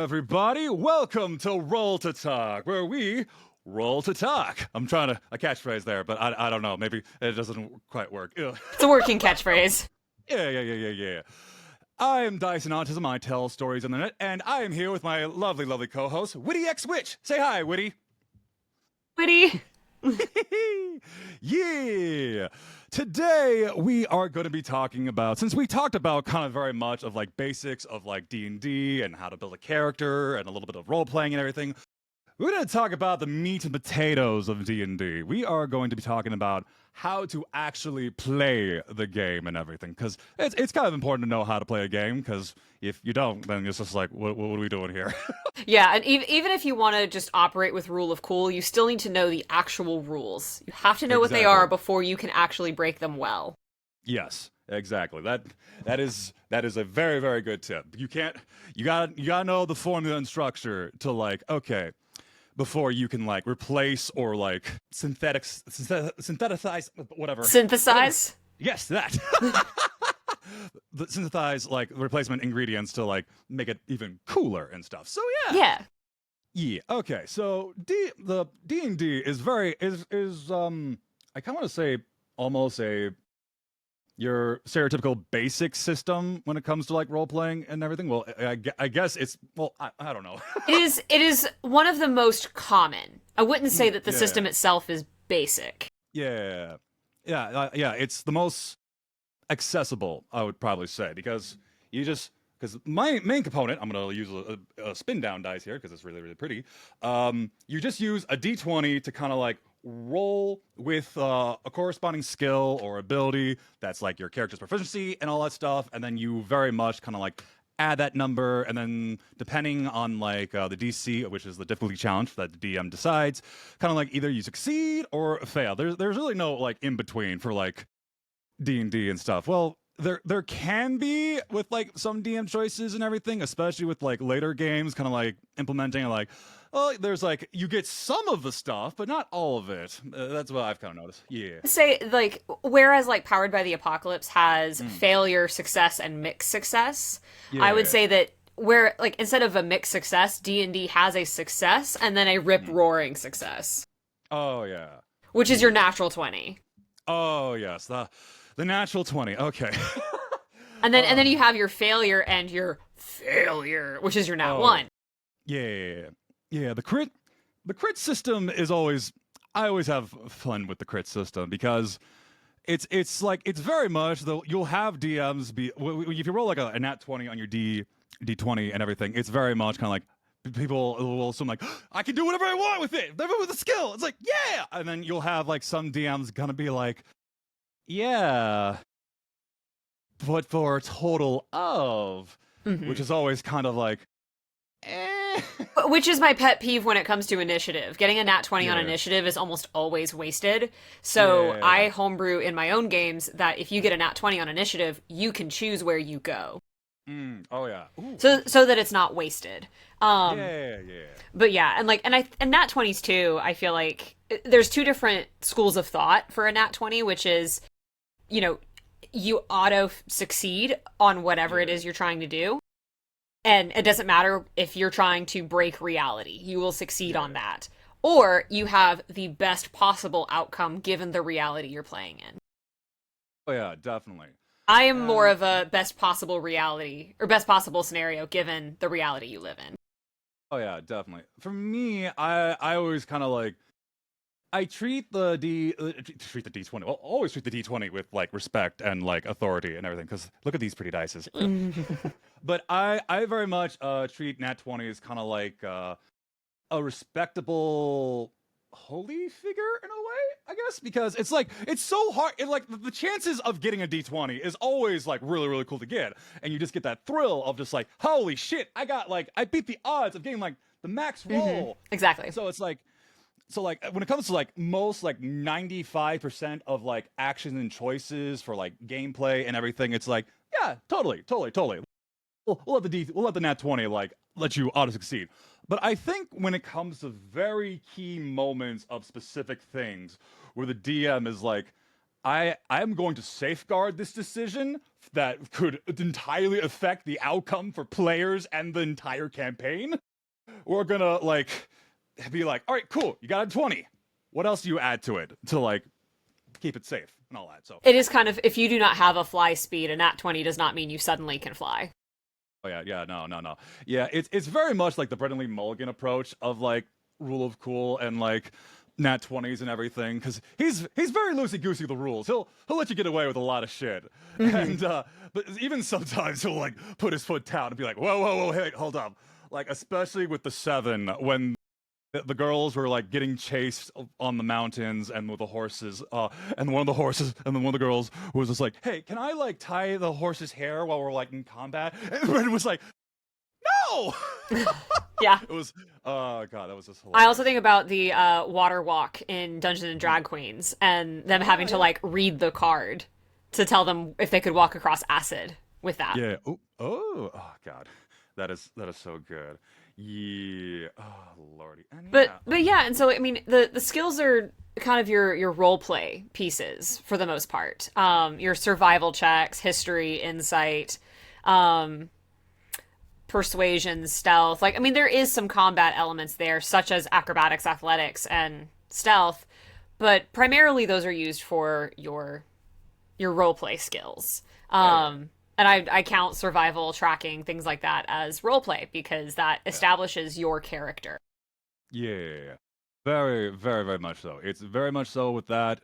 everybody. Welcome to Roll to Talk, where we roll to talk. I'm trying to a catchphrase there, but I don't know. Maybe it doesn't quite work. Ugh. It's a working catchphrase. Yeah. I am Dice&Autism. I tell stories on the net, and I am here with my lovely co-host, Witty X Witch. Say hi, Witty. Witty. Yeah. Today we are going to be talking about, since we talked about kind of very much of like basics of like D&D and how to build a character and a little bit of role playing and everything, we're going to talk about the meat and potatoes of D&D. We are going to be talking about how to actually play the game and everything, because it's kind of important to know how to play a game, because if you don't, then it's just like, what are we doing here? Yeah, and even if you want to just operate with rule of cool, you still need to know the actual rules. You have to know what they are before you can actually break them well. Yes, exactly. That is a very good tip. You gotta know the formula and structure to like, okay, before you can like replace or like synthesize whatever. Synthesize? Yes, that. Synthesize like replacement ingredients to like make it even cooler and stuff. So yeah. Yeah. Okay. So the D&D is very I kind of want to say almost your stereotypical basic system when it comes to like role playing and everything. Well, I guess it's I don't know. It is one of the most common. I wouldn't say that the system itself is basic. Yeah. It's the most accessible, I would probably say, because my main component, I'm gonna use a spin down dice here because it's really pretty. You just use a d20 to kind of like roll with a corresponding skill or ability that's like your character's proficiency and all that stuff, and then you very much kind of like add that number, and then depending on like the DC, which is the difficulty challenge that the DM decides, kind of like either you succeed or fail. There's really no like in between for like D&D and stuff. Well, there can be with like some DM choices and everything, especially with like later games, kind of like implementing like, oh, there's like you get some of the stuff, but not all of it. That's what I've kind of noticed. Yeah. Say like whereas like Powered by the Apocalypse has failure, success, and mixed success, I would say that where like instead of a mixed success, D&D has a success and then a rip-roaring success. Oh yeah. Which is your natural 20. Oh yes, the natural 20. Okay. And then you have your failure and your failure, which is your nat 1. Yeah. The crit system is always, I always have fun with the crit system because it's like it's very much though you'll have DMs be if you roll like a nat 20 on your D20 and everything, it's very much kind of like people will assume like I can do whatever I want with it, with a skill. It's like yeah, and then you'll have like some DMs gonna be like yeah, but for a total of, which is always kind of like, Which is my pet peeve when it comes to initiative. Getting a nat 20 on initiative is almost always wasted. So I homebrew in my own games that if you get a nat 20 on initiative, you can choose where you go. Oh yeah. Ooh. So that it's not wasted. Yeah. But yeah, and nat 20s too, I feel like there's two different schools of thought for a nat 20, which is, you know, you auto succeed on whatever it is you're trying to do. And it doesn't matter if you're trying to break reality, you will succeed on that. Or you have the best possible outcome given the reality you're playing in. Oh yeah, definitely. I am more of a best possible reality or best possible scenario given the reality you live in. Oh yeah, definitely. For me, I always kind of like I treat the D20. Well, always treat the D20 with like respect and like authority and everything. Because look at these pretty dices. But I very much treat nat 20 as kind of like a respectable holy figure in a way, I guess, because it's like it's so hard. Like the chances of getting a D20 is always like really cool to get, and you just get that thrill of just like holy shit, I beat the odds of getting like the max roll. Exactly. So it's like. So like when it comes to like most like 95% of like actions and choices for like gameplay and everything, it's like yeah, totally. We'll let the nat 20 like let you auto succeed. But I think when it comes to very key moments of specific things where the DM is like, I'm going to safeguard this decision that could entirely affect the outcome for players and the entire campaign. We're gonna like be like, all right, cool, you got a 20. What else do you add to it to like keep it safe and all that? So It is kind of, if you do not have a fly speed, a nat 20 does not mean you suddenly can fly. oh yeah, no. Yeah, it's very much like the Brendan Lee Mulligan approach of like rule of cool and like nat 20s and everything, because he's very loosey goosey with the rules. He'll let you get away with a lot of shit, and but even sometimes he'll like put his foot down and be like, whoa, hey, hold up, like especially with the 7 when the girls were like getting chased on the mountains and with the horses, and one of the horses and then one of the girls was just like, hey, can I like tie the horse's hair while we're like in combat? And Brendan was like, no. Yeah. It was, oh god, that was just I hilarious. also think about the water walk in Dungeons and Drag Queens and them having to like read the card to tell them if they could walk across acid with that. Yeah. Oh god, that is so good. Yeah. Oh lordy. And But yeah, and so I mean the skills are kind of your role play pieces for the most part. Your survival checks, history, insight, persuasion, stealth. Like I mean there is some combat elements there such as acrobatics, athletics, and stealth, but primarily those are used for your role play skills. And I count survival, tracking, things like that as role play because that establishes your character. yeah. Very, very, very much so. It's very much so with that.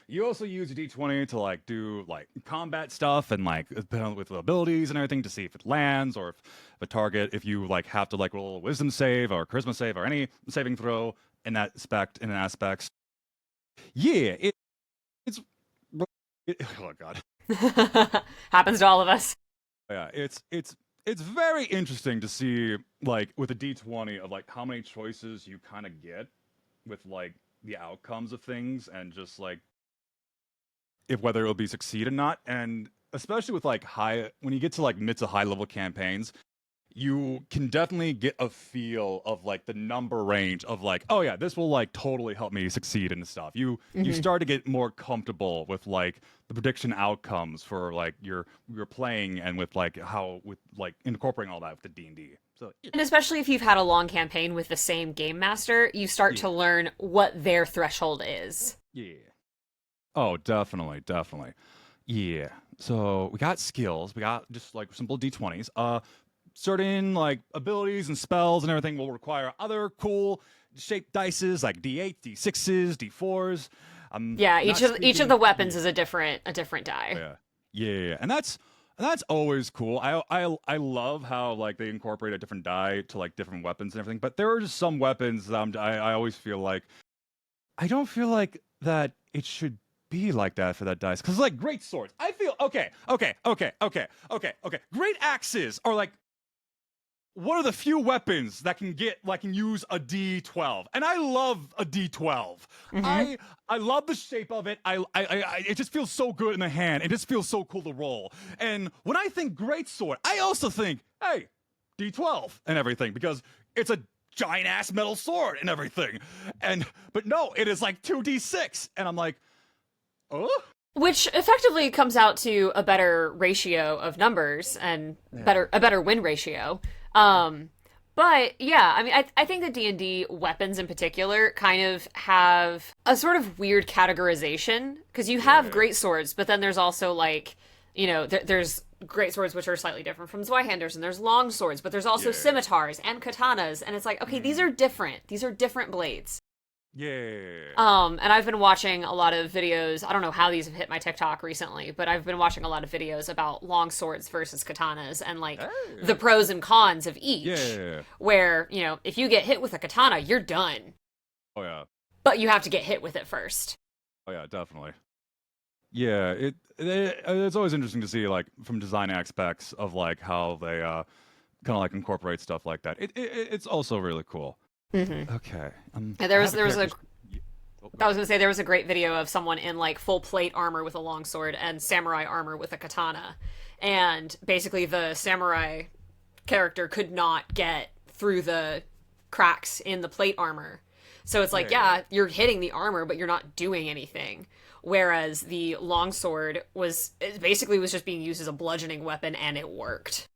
You also use a d20 to like do like combat stuff and like with abilities and everything to see if it lands or if a target, if you like have to like roll a wisdom save or a charisma save or any saving throw in that aspects. Yeah, it's oh god. Happens to all of us. Yeah, it's very interesting to see like with a d20 of like how many choices you kind of get with like the outcomes of things and just like if whether it'll be succeed or not, and especially with like high when you get to like mid to high level campaigns, you can definitely get a feel of like the number range of like, oh yeah, this will like totally help me succeed and stuff. You start to get more comfortable with like the prediction outcomes for like your playing and with like how with like incorporating all that with the D&D. So And especially if you've had a long campaign with the same game master, you start to learn what their threshold is. yeah. Oh, definitely. Yeah. So we got skills. We got just like simple d20s. Certain like abilities and spells and everything will require other cool shaped dices like d8s, d6s, d4s. Yeah, each of the weapons is a different die. Yeah, and that's always cool. I love how like they incorporate a different die to like different weapons and everything. But there are just some weapons that I always feel like I don't feel like that it should be like that for that dice because like great swords. I feel okay. Great axes are like one of the few weapons that can use a D12, and I love a D12. I love the shape of it. I it just feels so good in the hand. It just feels so cool to roll. And when I think greatsword, I also think, hey, D12 and everything because it's a giant ass metal sword and everything. But no, it is like 2D6, and I'm like, oh. Which effectively comes out to a better ratio of numbers and a better win ratio. But yeah, I mean, I think the D&D weapons in particular kind of have a sort of weird categorization because you have great swords, but then there's also like, you know, there's great swords which are slightly different from Zweihanders, and there's long swords, but there's also scimitars and katanas, and it's like, okay, these are different. These are different blades. Yeah. And I've been watching a lot of videos. I don't know how these have hit my TikTok recently, but I've been watching a lot of videos about long swords versus katanas and like the pros and cons of each. Yeah. Where, you know, if you get hit with a katana, you're done. Oh yeah. But you have to get hit with it first. Oh yeah, definitely. Yeah, it's always interesting to see like from design aspects of like how they kind of like incorporate stuff like that. It's also really cool. Mm-hmm. Okay. There was I was gonna say there was a great video of someone in like full plate armor with a long sword and samurai armor with a katana, and basically the samurai character could not get through the cracks in the plate armor, So it's like, Yeah. yeah, you're hitting the armor, but you're not doing anything. Whereas the longsword it basically was just being used as a bludgeoning weapon, and it worked.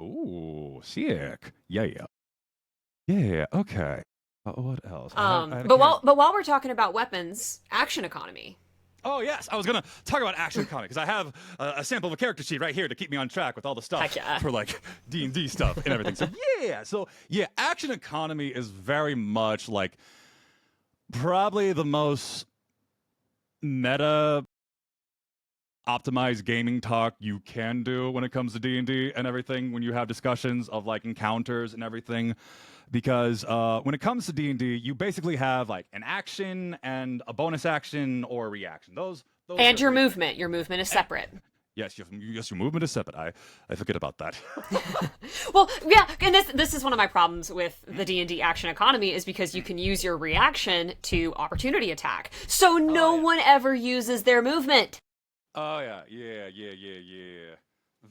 Ooh, sick. Yeah. Yeah. Okay. What else? I But can't. while we're talking about weapons, action economy. Oh yes, I was gonna talk about action economy because I have a sample of a character sheet right here to keep me on track with all the stuff Heck yeah. for like D&D stuff and everything. So action economy is very much like probably the most meta optimized gaming talk you can do when it comes to D&D and everything when you have discussions of like encounters and everything because when it comes to D&D you basically have like an action and a bonus action or a reaction. Those are And the three things. your movement is separate. Yes, your movement is separate. I forget about that. Well, yeah, and this is one of my problems with the D&D action economy is because you can use your reaction to opportunity attack. So no one ever uses their movement. Oh yeah.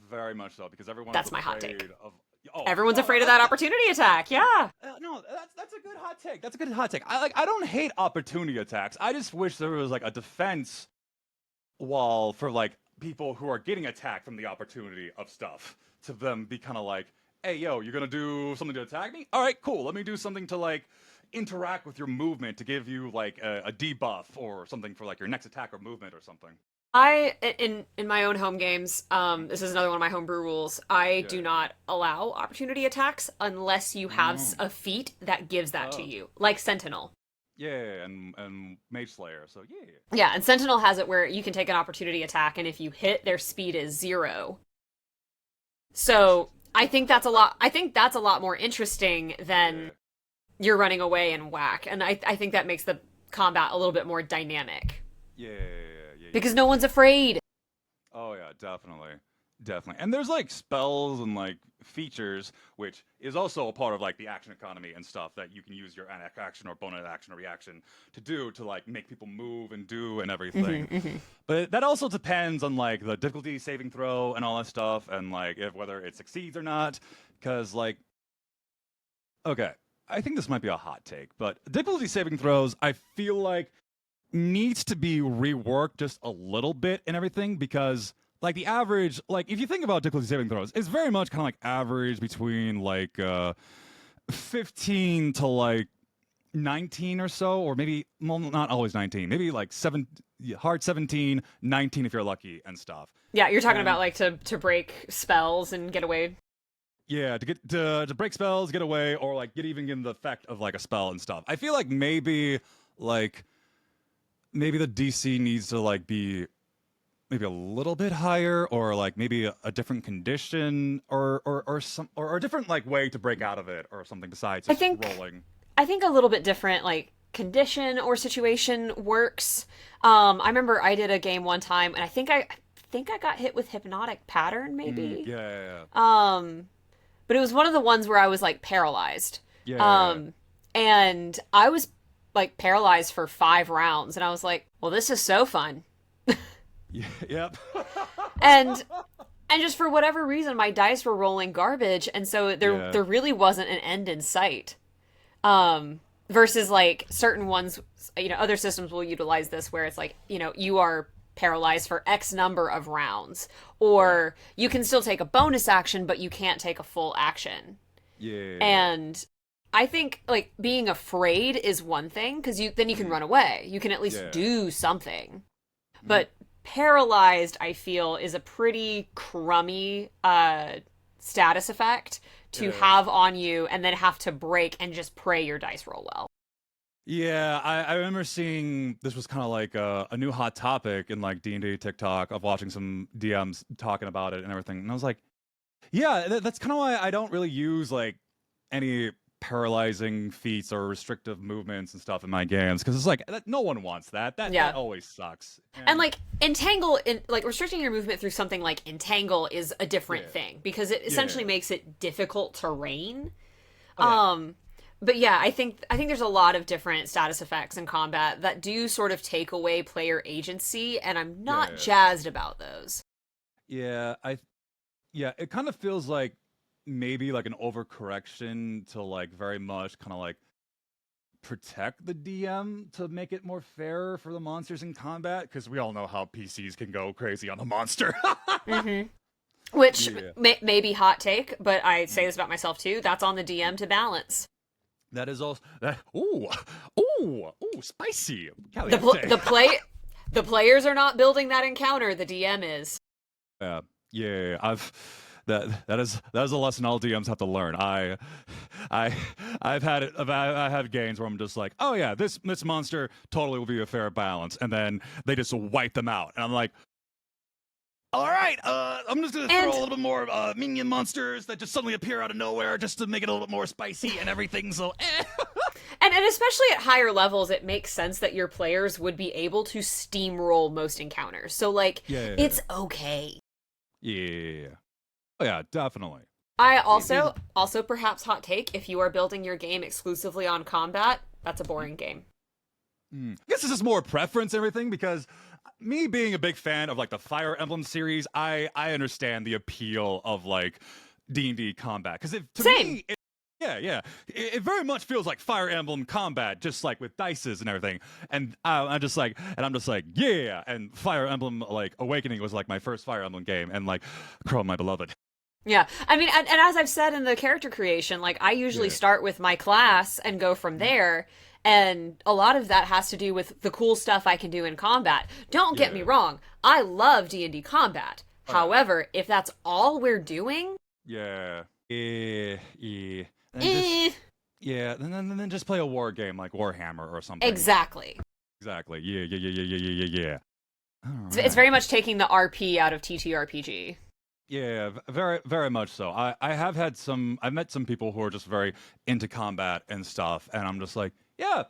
Very much so because everyone's That's my afraid hot take. of. Everyone's afraid of that opportunity attack. Yeah. No, that's a good hot take. That's a good hot take. I don't hate opportunity attacks. I just wish there was like a defense wall for like people who are getting attacked from the opportunity of stuff to them be kind of like, hey yo, you're gonna do something to attack me? All right, cool. Let me do something to like interact with your movement to give you like a debuff or something for like your next attack or movement or something. In my own home games, this is another one of my homebrew rules. I do not allow opportunity attacks unless you have a feat that gives that to you, like Sentinel. Yeah, and Mage Slayer. So yeah. Yeah, and Sentinel has it where you can take an opportunity attack, and if you hit, their speed is 0. So I think that's a lot. I think that's a lot more interesting than you're running away and whack, and I think that makes the combat a little bit more dynamic. Yeah. Because no one's afraid. Oh yeah, definitely. And there's like spells and like features, which is also a part of like the action economy and stuff that you can use your action or bonus action or reaction to do to like make people move and do and everything. But that also depends on like the difficulty saving throw and all that stuff, and like if whether it succeeds or not. Because like, okay, I think this might be a hot take, but difficulty saving throws, I feel like needs to be reworked just a little bit and everything because like the average like if you think about difficulty saving throws it's very much kind of like average between like 15 to like 19 or so or maybe well, not always 19 maybe like 17 19 if you're lucky and stuff. Yeah, you're talking about like to break spells and get away. Yeah, to get to break spells, get away, or like get even in the effect of like a spell and stuff. I feel like maybe the DC needs to like be maybe a little bit higher or like maybe a different condition or some or a different like way to break out of it or something besides just rolling. I think a little bit different like condition or situation works. I remember I did a game one time and I think I got hit with hypnotic pattern maybe. Yeah. But it was one of the ones where I was like paralyzed. Yeah. And I was like paralyzed for 5 rounds and I was like, well, this is so fun. Yep. and just for whatever reason my dice were rolling garbage and so there really wasn't an end in sight. Versus like certain ones, other systems will utilize this where it's like, you are paralyzed for X number of rounds or you can still take a bonus action but you can't take a full action. Yeah. And I think like being afraid is one thing because then you can run away. You can at least do something. But paralyzed, I feel, is a pretty crummy status effect to have on you and then have to break and just pray your dice roll well. Yeah, I remember seeing this was kind of like a new hot topic in like D&D TikTok of watching some DMs talking about it and everything. And I was like, yeah, that's kind of why I don't really use like any paralyzing feats or restrictive movements and stuff in my games because it's like no one wants that. That always sucks. And like entangle like restricting your movement through something like entangle is a different thing because it essentially makes it difficult terrain. But yeah, I think there's a lot of different status effects in combat that do sort of take away player agency and I'm not jazzed about those. Yeah, it kind of feels like maybe like an overcorrection to like very much kind of like protect the DM to make it more fair for the monsters in combat, because we all know how PCs can go crazy on the monster. Mm-hmm. Which Yeah. may be hot take, but I say this about myself too. That's on the DM to balance. That is also that. Ooh, spicy. The Caliente. the players are not building that encounter. The DM is. Yeah. That is a lesson all DMs have to learn. I've had it. I have games where I'm just like, oh yeah, this monster totally will be a fair balance, and then they just wipe them out, and I'm like, all right, I'm just gonna throw a little bit more minion monsters that just suddenly appear out of nowhere, just to make it a little bit more spicy and everything. So, And especially at higher levels, it makes sense that your players would be able to steamroll most encounters. So, like, it's okay. Yeah. Oh, yeah, definitely. I also perhaps hot take, if you are building your game exclusively on combat, that's a boring game. I guess this is more preference and everything, because me being a big fan of like the Fire Emblem series, I understand the appeal of like D&D combat, because to me, it very much feels like Fire Emblem combat, just like with dices and everything. And I'm just like, yeah. And Fire Emblem like Awakening was like my first Fire Emblem game, and like Crow, my beloved. Yeah, I mean, and as I've said in the character creation, like, I usually start with my class and go from there, and a lot of that has to do with the cool stuff I can do in combat. Don't get me wrong, I love D&D combat. However, if that's all we're doing... And then just play a war game like Warhammer or something. Exactly. Yeah. Right. It's very much taking the RP out of TTRPG. Yeah, very, very much so. I've met some people who are just very into combat and stuff, and I'm just like, yeah,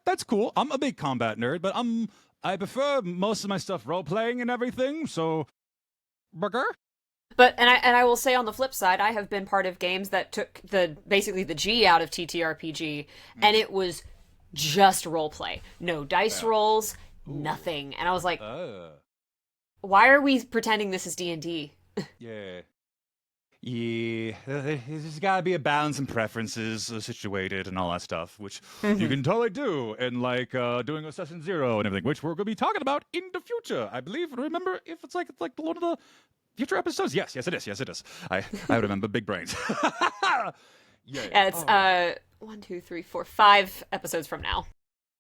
that's cool. I'm a big combat nerd, but I prefer most of my stuff role playing and everything. So, burger. But I will say on the flip side, I have been part of games that took basically the G out of TTRPG, and it was just role play, no dice rolls, nothing, and I was like. Why are we pretending this is D&D? Yeah. There's got to be a balance and preferences situated and all that stuff, which you can totally do in like doing a session 0 and everything, which we're going to be talking about in the future, I believe. Remember if it's like one of the future episodes? Yes, it is. I remember big brains. It's 1, 2, 3, 4, 5 episodes from now.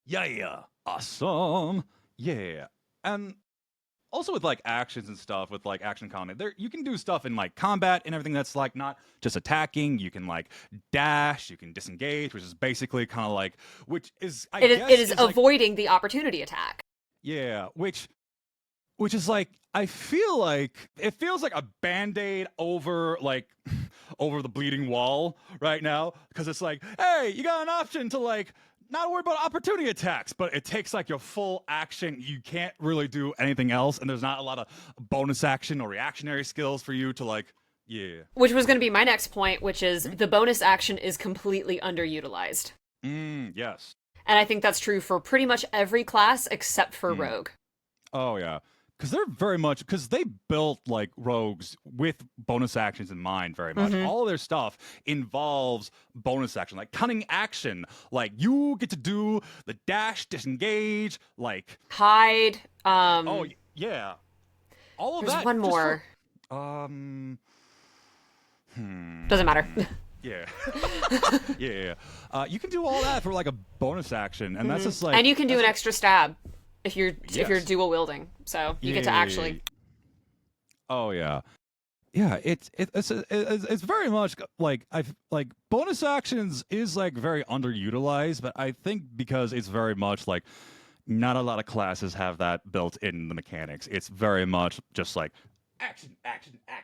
Yeah. Awesome. Yeah. And also with like actions and stuff, with like action combat, there you can do stuff in like combat and everything that's like not just attacking. You can like dash, you can disengage, which is basically kind of like, which is I guess it is avoiding the opportunity attack. Yeah, which is like, I feel like it feels like a band-aid over like over the bleeding wall right now, because it's like, hey, you got an option to like not worry about opportunity attacks, but it takes like your full action. You can't really do anything else, and there's not a lot of bonus action or reactionary skills for you to like, Which was going to be my next point, which is the bonus action is completely underutilized. Yes. And I think that's true for pretty much every class except for Rogue. Oh, yeah. Because they're very much, because they built like rogues with bonus actions in mind very much. All of their stuff involves bonus action, like cunning action. Like you get to do the dash, disengage, like hide. Oh yeah, all of there's that. One more. Doesn't matter. Yeah. You can do all that for like a bonus action, and that's just like. And you can do an extra stab. If you're dual wielding, so you get to actually. Oh yeah, it's very much like bonus actions is like very underutilized, but I think because it's very much like not a lot of classes have that built in the mechanics. It's very much just like action.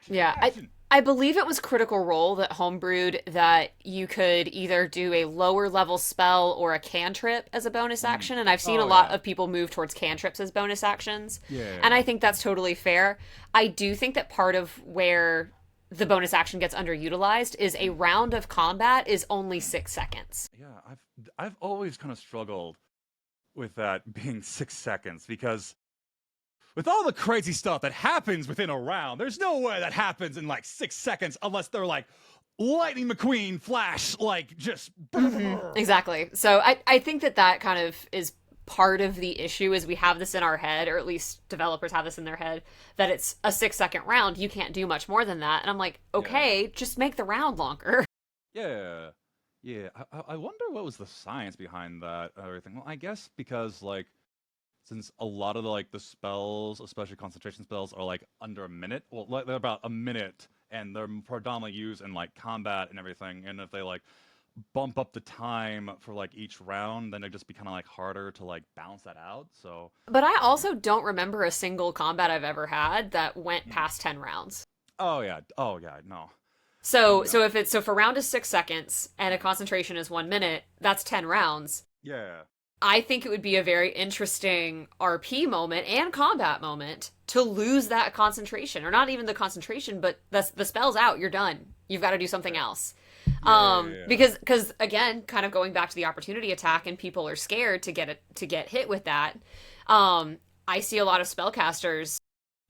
Yeah, action. I believe it was Critical Role that homebrewed that you could either do a lower level spell or a cantrip as a bonus action, and I've seen a lot of people move towards cantrips as bonus actions. Yeah. And I think that's totally fair. I do think that part of where the bonus action gets underutilized is a round of combat is only 6 seconds. Yeah, I've always kind of struggled with that being 6 seconds, because with all the crazy stuff that happens within a round, there's no way that happens in like 6 seconds unless they're like Lightning McQueen flash, like just. Exactly. So I think that kind of is part of the issue is we have this in our head, or at least developers have this in their head, that it's a 6-second round. You can't do much more than that. And I'm like, okay, just make the round longer. Yeah. Yeah. I wonder what was the science behind that everything. Well, I guess because like since a lot of the spells, especially concentration spells, are like under a minute. Well, like they're about a minute, and they're predominantly used in like combat and everything. And if they like bump up the time for like each round, then it'd just be kind of like harder to like balance that out. So, But I also don't remember a single combat I've ever had that went past 10 rounds. oh yeah, no, So no, if a round is 6 seconds and a concentration is 1 minute, that's 10 rounds. yeah, I think it would be a very interesting RP moment and combat moment to lose that concentration, or not even the concentration, but the spell's out. You're done. You've got to do something else. yeah. Because again, kind of going back to the opportunity attack, and people are scared to get hit with that. I see a lot of spellcasters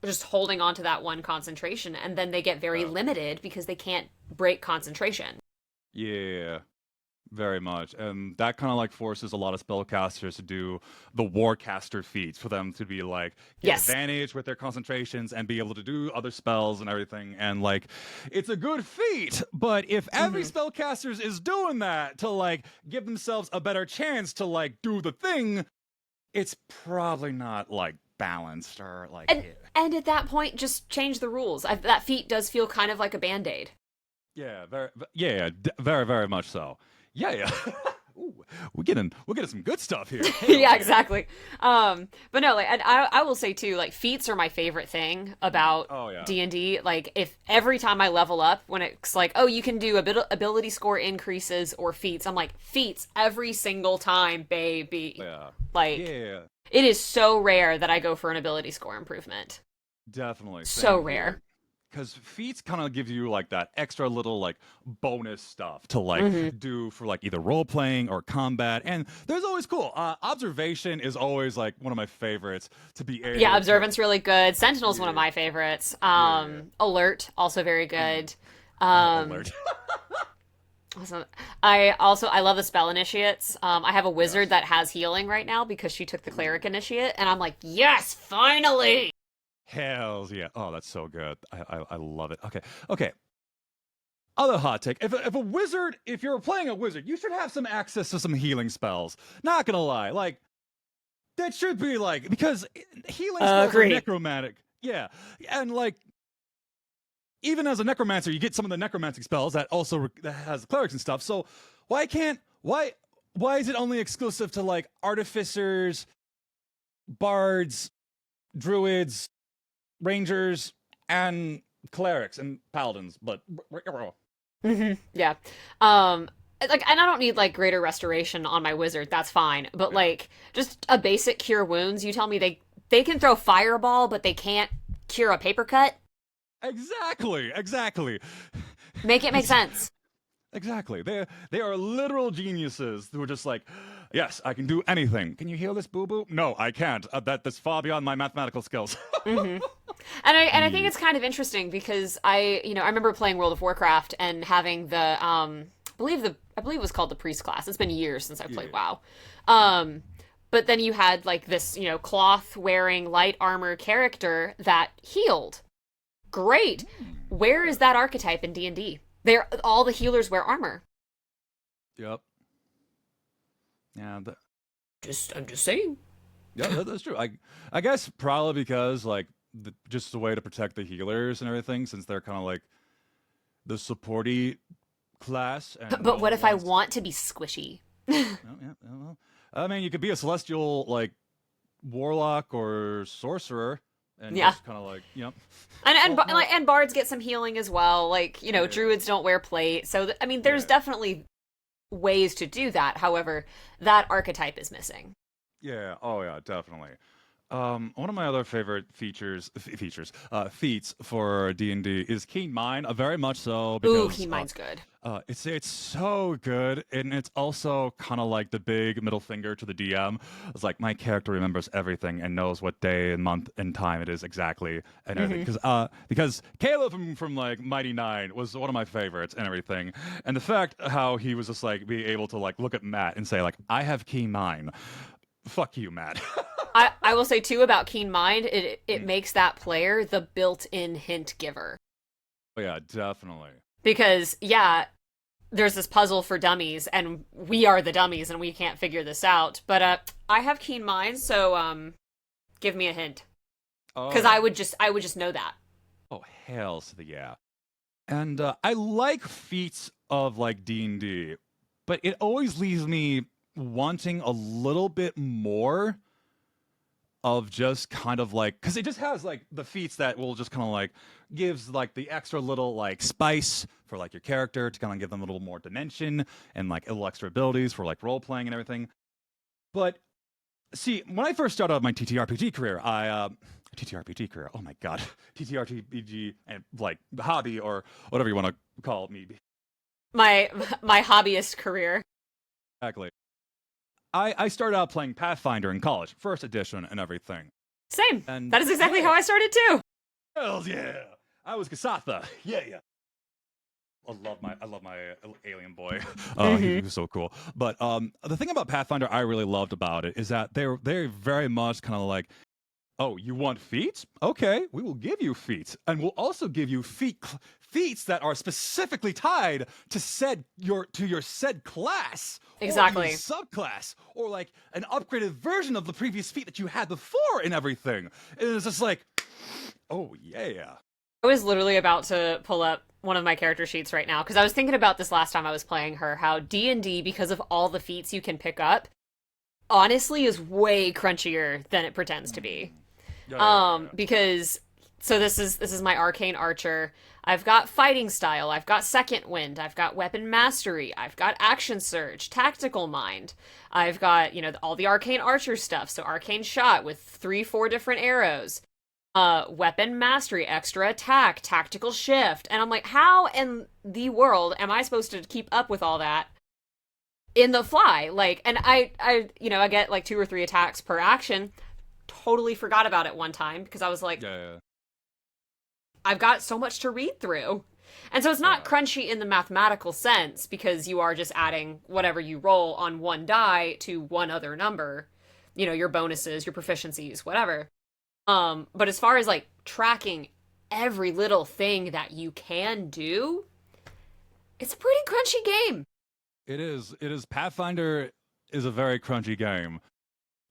just holding on to that one concentration, and then they get very limited because they can't break concentration. Yeah, very much. And that kind of like forces a lot of spellcasters to do the warcaster feats for them to be like get Yes. advantage with their concentrations and be able to do other spells and everything. And like it's a good feat, but if every spellcaster is doing that to like give themselves a better chance to like do the thing, it's probably not like balanced or like And at that point, just change the rules. That feat does feel kind of like a band-aid. yeah, very, very much so. Yeah, yeah. Ooh, we're getting some good stuff here. Yeah, exactly. But no, like, and I will say too, like, feats are my favorite thing about D&D. Like, if every time I level up, when it's like, oh, you can do ability score increases or feats, I'm like, feats every single time, baby. Yeah. Like, yeah, it is so rare that I go for an ability score improvement. definitely. So rare. Because feats kind of give you like that extra little like bonus stuff to like do for like either role playing or combat, and there's always cool. Observation is always like one of my favorites to be able. Yeah, observance really good. Sentinel's one of my favorites. Alert also very good. Alert. Awesome. I love the spell initiates. I have a wizard that has healing right now because she took the cleric initiate, and I'm like, yes, finally. Hells yeah! Oh, that's so good. I love it. Okay. Other hot take: if a wizard, if you're playing a wizard, you should have some access to some healing spells. Not gonna lie, like that should be like because healing spells are necromantic. Yeah, and like even as a necromancer, you get some of the necromantic spells that also that has clerics and stuff. So why is it only exclusive to like artificers, bards, druids, rangers, and clerics and paladins? But Yeah. Like, and I don't need like greater restoration on my wizard. That's fine. But like just a basic cure wounds. You tell me they can throw fireball, but they can't cure a paper cut. Exactly. Make it make sense. Exactly. They are literal geniuses who are just like, yes, I can do anything. Can you heal this boo boo? No, I can't. That's far beyond my mathematical skills. And I think it's kind of interesting because I remember playing World of Warcraft and having the I believe it was called the priest class. It's been years since I played WoW. But then you had like this, cloth wearing light armor character that healed. Great. Where is that archetype in D&D? All the healers wear armor. Yep. Yeah. I'm just saying. Yeah, that's true. I guess probably because like just the way to protect the healers and everything, since they're kind of like the supporty class. And but what if I want to be squishy? Well, I mean, you could be a celestial like warlock or sorcerer. And just kind of like, and bards get some healing as well. Like, druids don't wear plate. So, there's definitely ways to do that. However, that archetype is missing. Yeah. Oh, yeah, definitely. One of my other favorite feats for D&D is Keen Mind, very much so Ooh, because Keen Mind's good. it's so good, and it's also kind of like the big middle finger to the DM. It's like my character remembers everything and knows what day and month and time it is exactly and everything. Because Caleb from like Mighty Nine was one of my favorites and everything, and the fact how he was just like being able to like look at Matt and say like I have Keen Mind. Fuck you, Matt. I will say too about Keen Mind, it makes that player the built-in hint giver. Oh, yeah, definitely. Because yeah, there's this puzzle for dummies, and we are the dummies, and we can't figure this out. But I have Keen Mind, so give me a hint, because Oh, I would just know that. oh, hell to the yeah. And I like feats of like D&D, but it always leaves me wanting a little bit more of just kind of like because it just has like the feats that will just kind of like gives like the extra little like spice for like your character to kind of give them a little more dimension and like little extra abilities for like role playing and everything. But see, when I first started out my TTRPG career, TTRPG career, oh my god, TTRPG and like hobby or whatever you want to call me. My hobbyist career. Exactly. I started out playing Pathfinder in college, first edition and everything. Same. And That is exactly how I started too. hells yeah, I was Kasatha. Yeah, yeah. I love my alien boy. He was so cool. But the thing about Pathfinder I really loved about it is that they're very much kind of like, oh, you want feats? Okay, we will give you feats, and we'll also give you feats that are specifically tied to your said class, Exactly. or your subclass, or like an upgraded version of the previous feat that you had before, and everything. And it's just like, oh yeah. I was literally about to pull up one of my character sheets right now because I was thinking about this last time I was playing her, how D&D, because of all the feats you can pick up, honestly is way crunchier than it pretends to be. Yeah. Because so this is my arcane archer. I've got fighting style, I've got second wind, I've got weapon mastery, I've got action surge, tactical mind. I've got, all the arcane archer stuff, so arcane shot with 3-4 different arrows. Weapon mastery, extra attack, tactical shift. And I'm like, how in the world am I supposed to keep up with all that in the fly? Like, and I get like 2 or 3 attacks per action. Totally forgot about it one time because I was like, Yeah. I've got so much to read through. And so it's not crunchy in the mathematical sense because you are just adding whatever you roll on one die to one other number, your bonuses, your proficiencies, whatever. But as far as like tracking every little thing that you can do, it's a pretty crunchy game. It is. Pathfinder is a very crunchy game.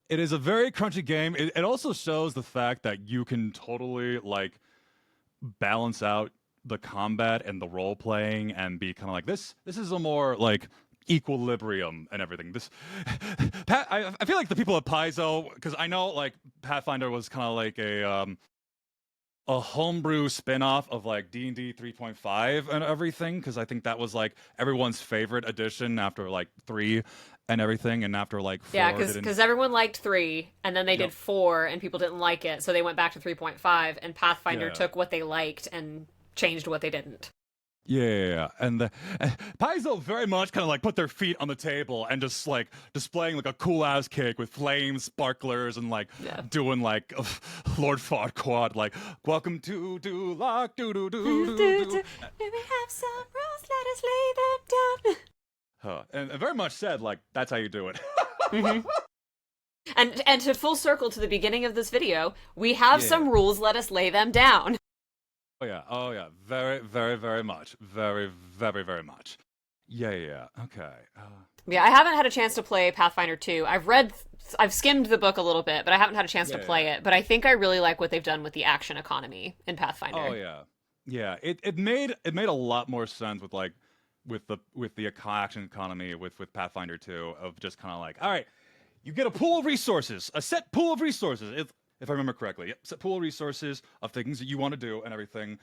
It is a very crunchy game. It also shows the fact that you can totally like balance out the combat and the role playing and be kind of like this. This is a more like equilibrium and everything. I feel like the people at Paizo, because I know like Pathfinder was kind of like a homebrew spin-off of like D&D 3.5 and everything, because I think that was like everyone's favorite edition after like 3 and everything, and after like 4 Yeah, because everyone liked 3, and then they did 4, and people didn't like it, so they went back to 3.5, and Pathfinder took what they liked and changed what they didn't. Yeah. And Paizo very much kind of like put their feet on the table and just like displaying like a cool ass cake with flames, sparklers, and like doing like Lord Farquaad, like welcome to Duloc, do do do do do. May we have some rules? Let us lay them down. And very much said like that's how you do it. And to full circle to the beginning of this video, we have some rules. Let us lay them down. Oh yeah, very, very, very much, very, very, very much. Yeah. Okay. Yeah, I haven't had a chance to play Pathfinder 2. I've skimmed the book a little bit, but I haven't had a chance to play it. But I think I really like what they've done with the action economy in Pathfinder. Oh yeah. It made a lot more sense with like with the action economy with Pathfinder 2 of just kind of like, all right, you get a pool of resources, a set pool of resources. If I remember correctly, set pool of resources of things that you want to do and everything,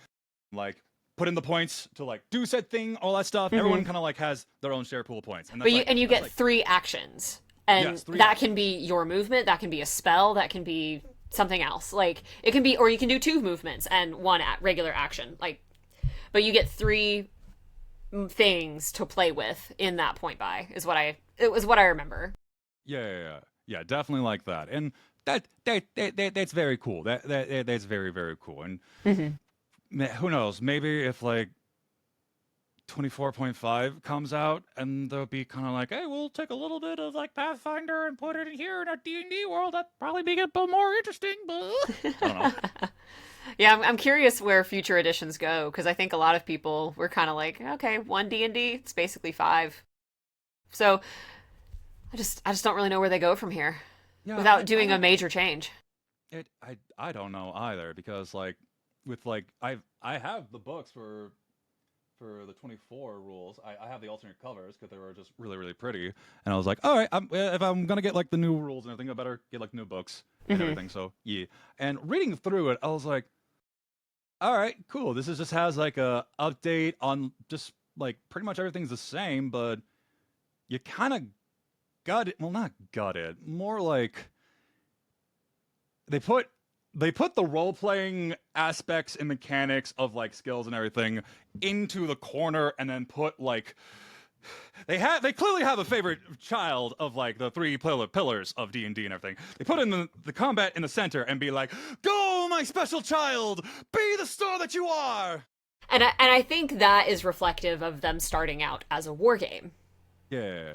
like put in the points to like do said thing, all that stuff. Everyone kind of like has their own share pool of points. And you get 3 actions, and that can be your movement, that can be a spell, that can be something else. Like it can be, or you can do 2 movements and 1 regular action. Like, but you get 3 things to play with in that point buy. It was what I remember. Yeah, definitely like that, and that's very cool. That's very very cool, and Mm-hmm. who knows? Maybe if like 24.5 comes out and they'll be kind of like, hey, we'll take a little bit of like Pathfinder and put it in here in our D&D world. That'd probably be a bit more interesting, but I don't know. Yeah, I'm curious where future editions go because I think a lot of people were kind of like, okay, 1 D&D, it's basically 5. So I just don't really know where they go from here Yeah, without I doing a don't major change. I don't know either because like with like I have the books for the 24 rules. I have the alternate covers because they were just really really pretty, and I was like, all right, if I'm gonna get like the new rules and everything, I better get like new books and Hmm. everything. So yeah, and reading through it, I was like, all right, cool. This is just has like a update on just like pretty much everything's the same, but you kind of got it. Well, not got it. More like they put they put the role playing aspects and mechanics of like skills and everything into the corner, and then put like they clearly have a favorite child of like the 3 pillars of D&D and everything. They put in the combat in the center and be like, "Go, my special child, be the star that you are." And I think that is reflective of them starting out as a war game. Yeah,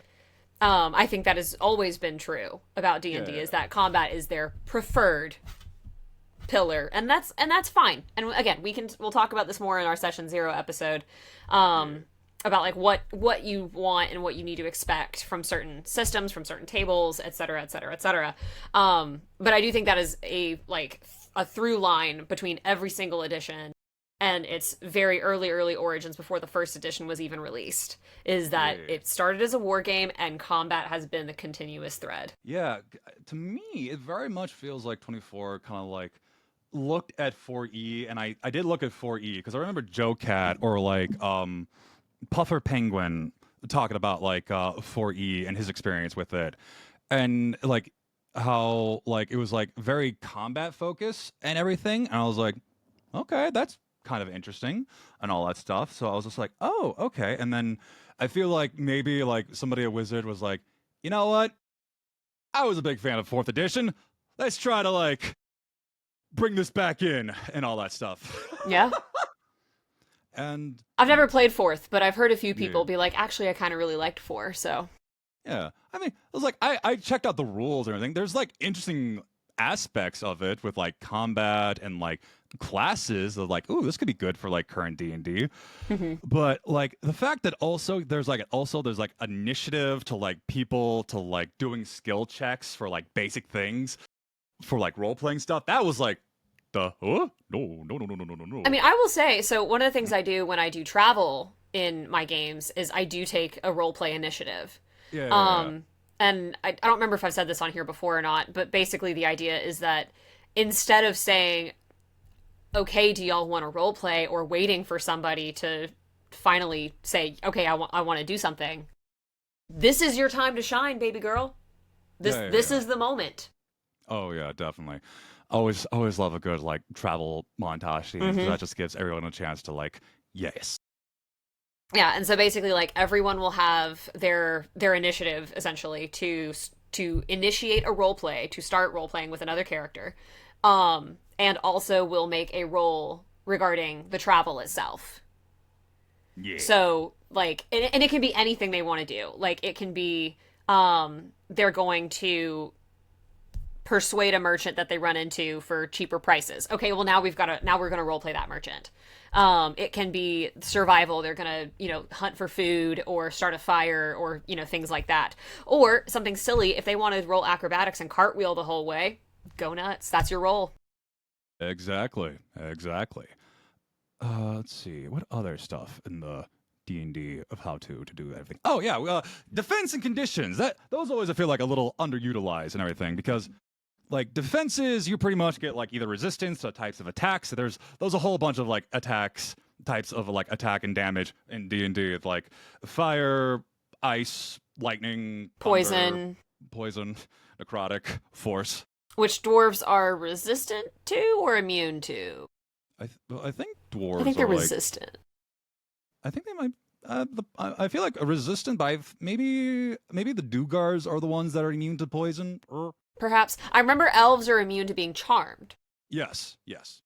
I think that has always been true about D&D yeah, is that combat is their preferred pillar, and that's fine. And again, we'll talk about this more in our session 0 episode, yeah, about like what you want and what you need to expect from certain systems, from certain tables, et cetera, et cetera, et cetera. But I do think that is a through line between every single edition and its very early origins before the first edition was even released, is that yeah. it started as a war game and combat has been the continuous thread. Yeah, to me, it very much feels like 24 kind of like looked at 4E, and I did look at 4E because I remember Joe Cat or like Puffer Penguin talking about like 4E and his experience with it, and like how like it was like very combat focused and everything, and I was like, okay, that's kind of interesting and all that stuff. So I was just like, oh, okay, and then I feel like maybe like somebody at Wizard was like, you know what? I was a big fan of 4th edition. Let's try to like bring this back in and all that stuff. Yeah. And I've never played fourth, but I've heard a few yeah, people be like, actually, I kind of really liked 4, so. yeah. I mean, I was like, I checked out the rules and everything. There's like interesting aspects of it with like combat and like classes of like, ooh, this could be good for like current D&D. Hmm. But like the fact that there's like initiative to like people to like doing skill checks for like basic things for like role playing stuff. That was like the huh? No. I mean, I will say, so one of the things I do when I do travel in my games is I do take a role play initiative. Yeah. Um, and I don't remember if I've said this on here before or not, but basically the idea is that instead of saying, okay, do y'all want to role play, or waiting for somebody to finally say, okay, I want to do something, this is your time to shine, baby girl. This Yeah. is the moment. Oh yeah, definitely. Always love a good like travel montage scene because Hmm. that just gives everyone a chance to like yes. Yeah, and so basically, like everyone will have their initiative essentially to initiate a role play, to start role playing with another character, and also will make a roll regarding the travel itself. Yeah. So like, and it can be anything they want to do. Like it can be, they're going to persuade a merchant that they run into for cheaper prices. Okay, well now we're gonna role play that merchant. It can be survival. They're gonna hunt for food or start a fire or things like that. Or something silly if they want to roll acrobatics and cartwheel the whole way. Go nuts. That's your roll. Exactly. Let's see. What other stuff in the D&D of how to do everything? Oh yeah, defense and conditions. Those always I feel like a little underutilized and everything because like defenses you pretty much get like either resistance to types of attacks. So there's a whole bunch of like attacks types of like attack and damage in D&D. It's like fire, ice, lightning, thunder, Poison. poison, necrotic, force. which dwarves are resistant to or immune to. I think I think dwarves they're are like. resistant. I think they might. I feel like a resistant, but maybe the Dugars are the ones that are immune to poison. Perhaps. I remember elves are immune to being charmed. Yes, yes.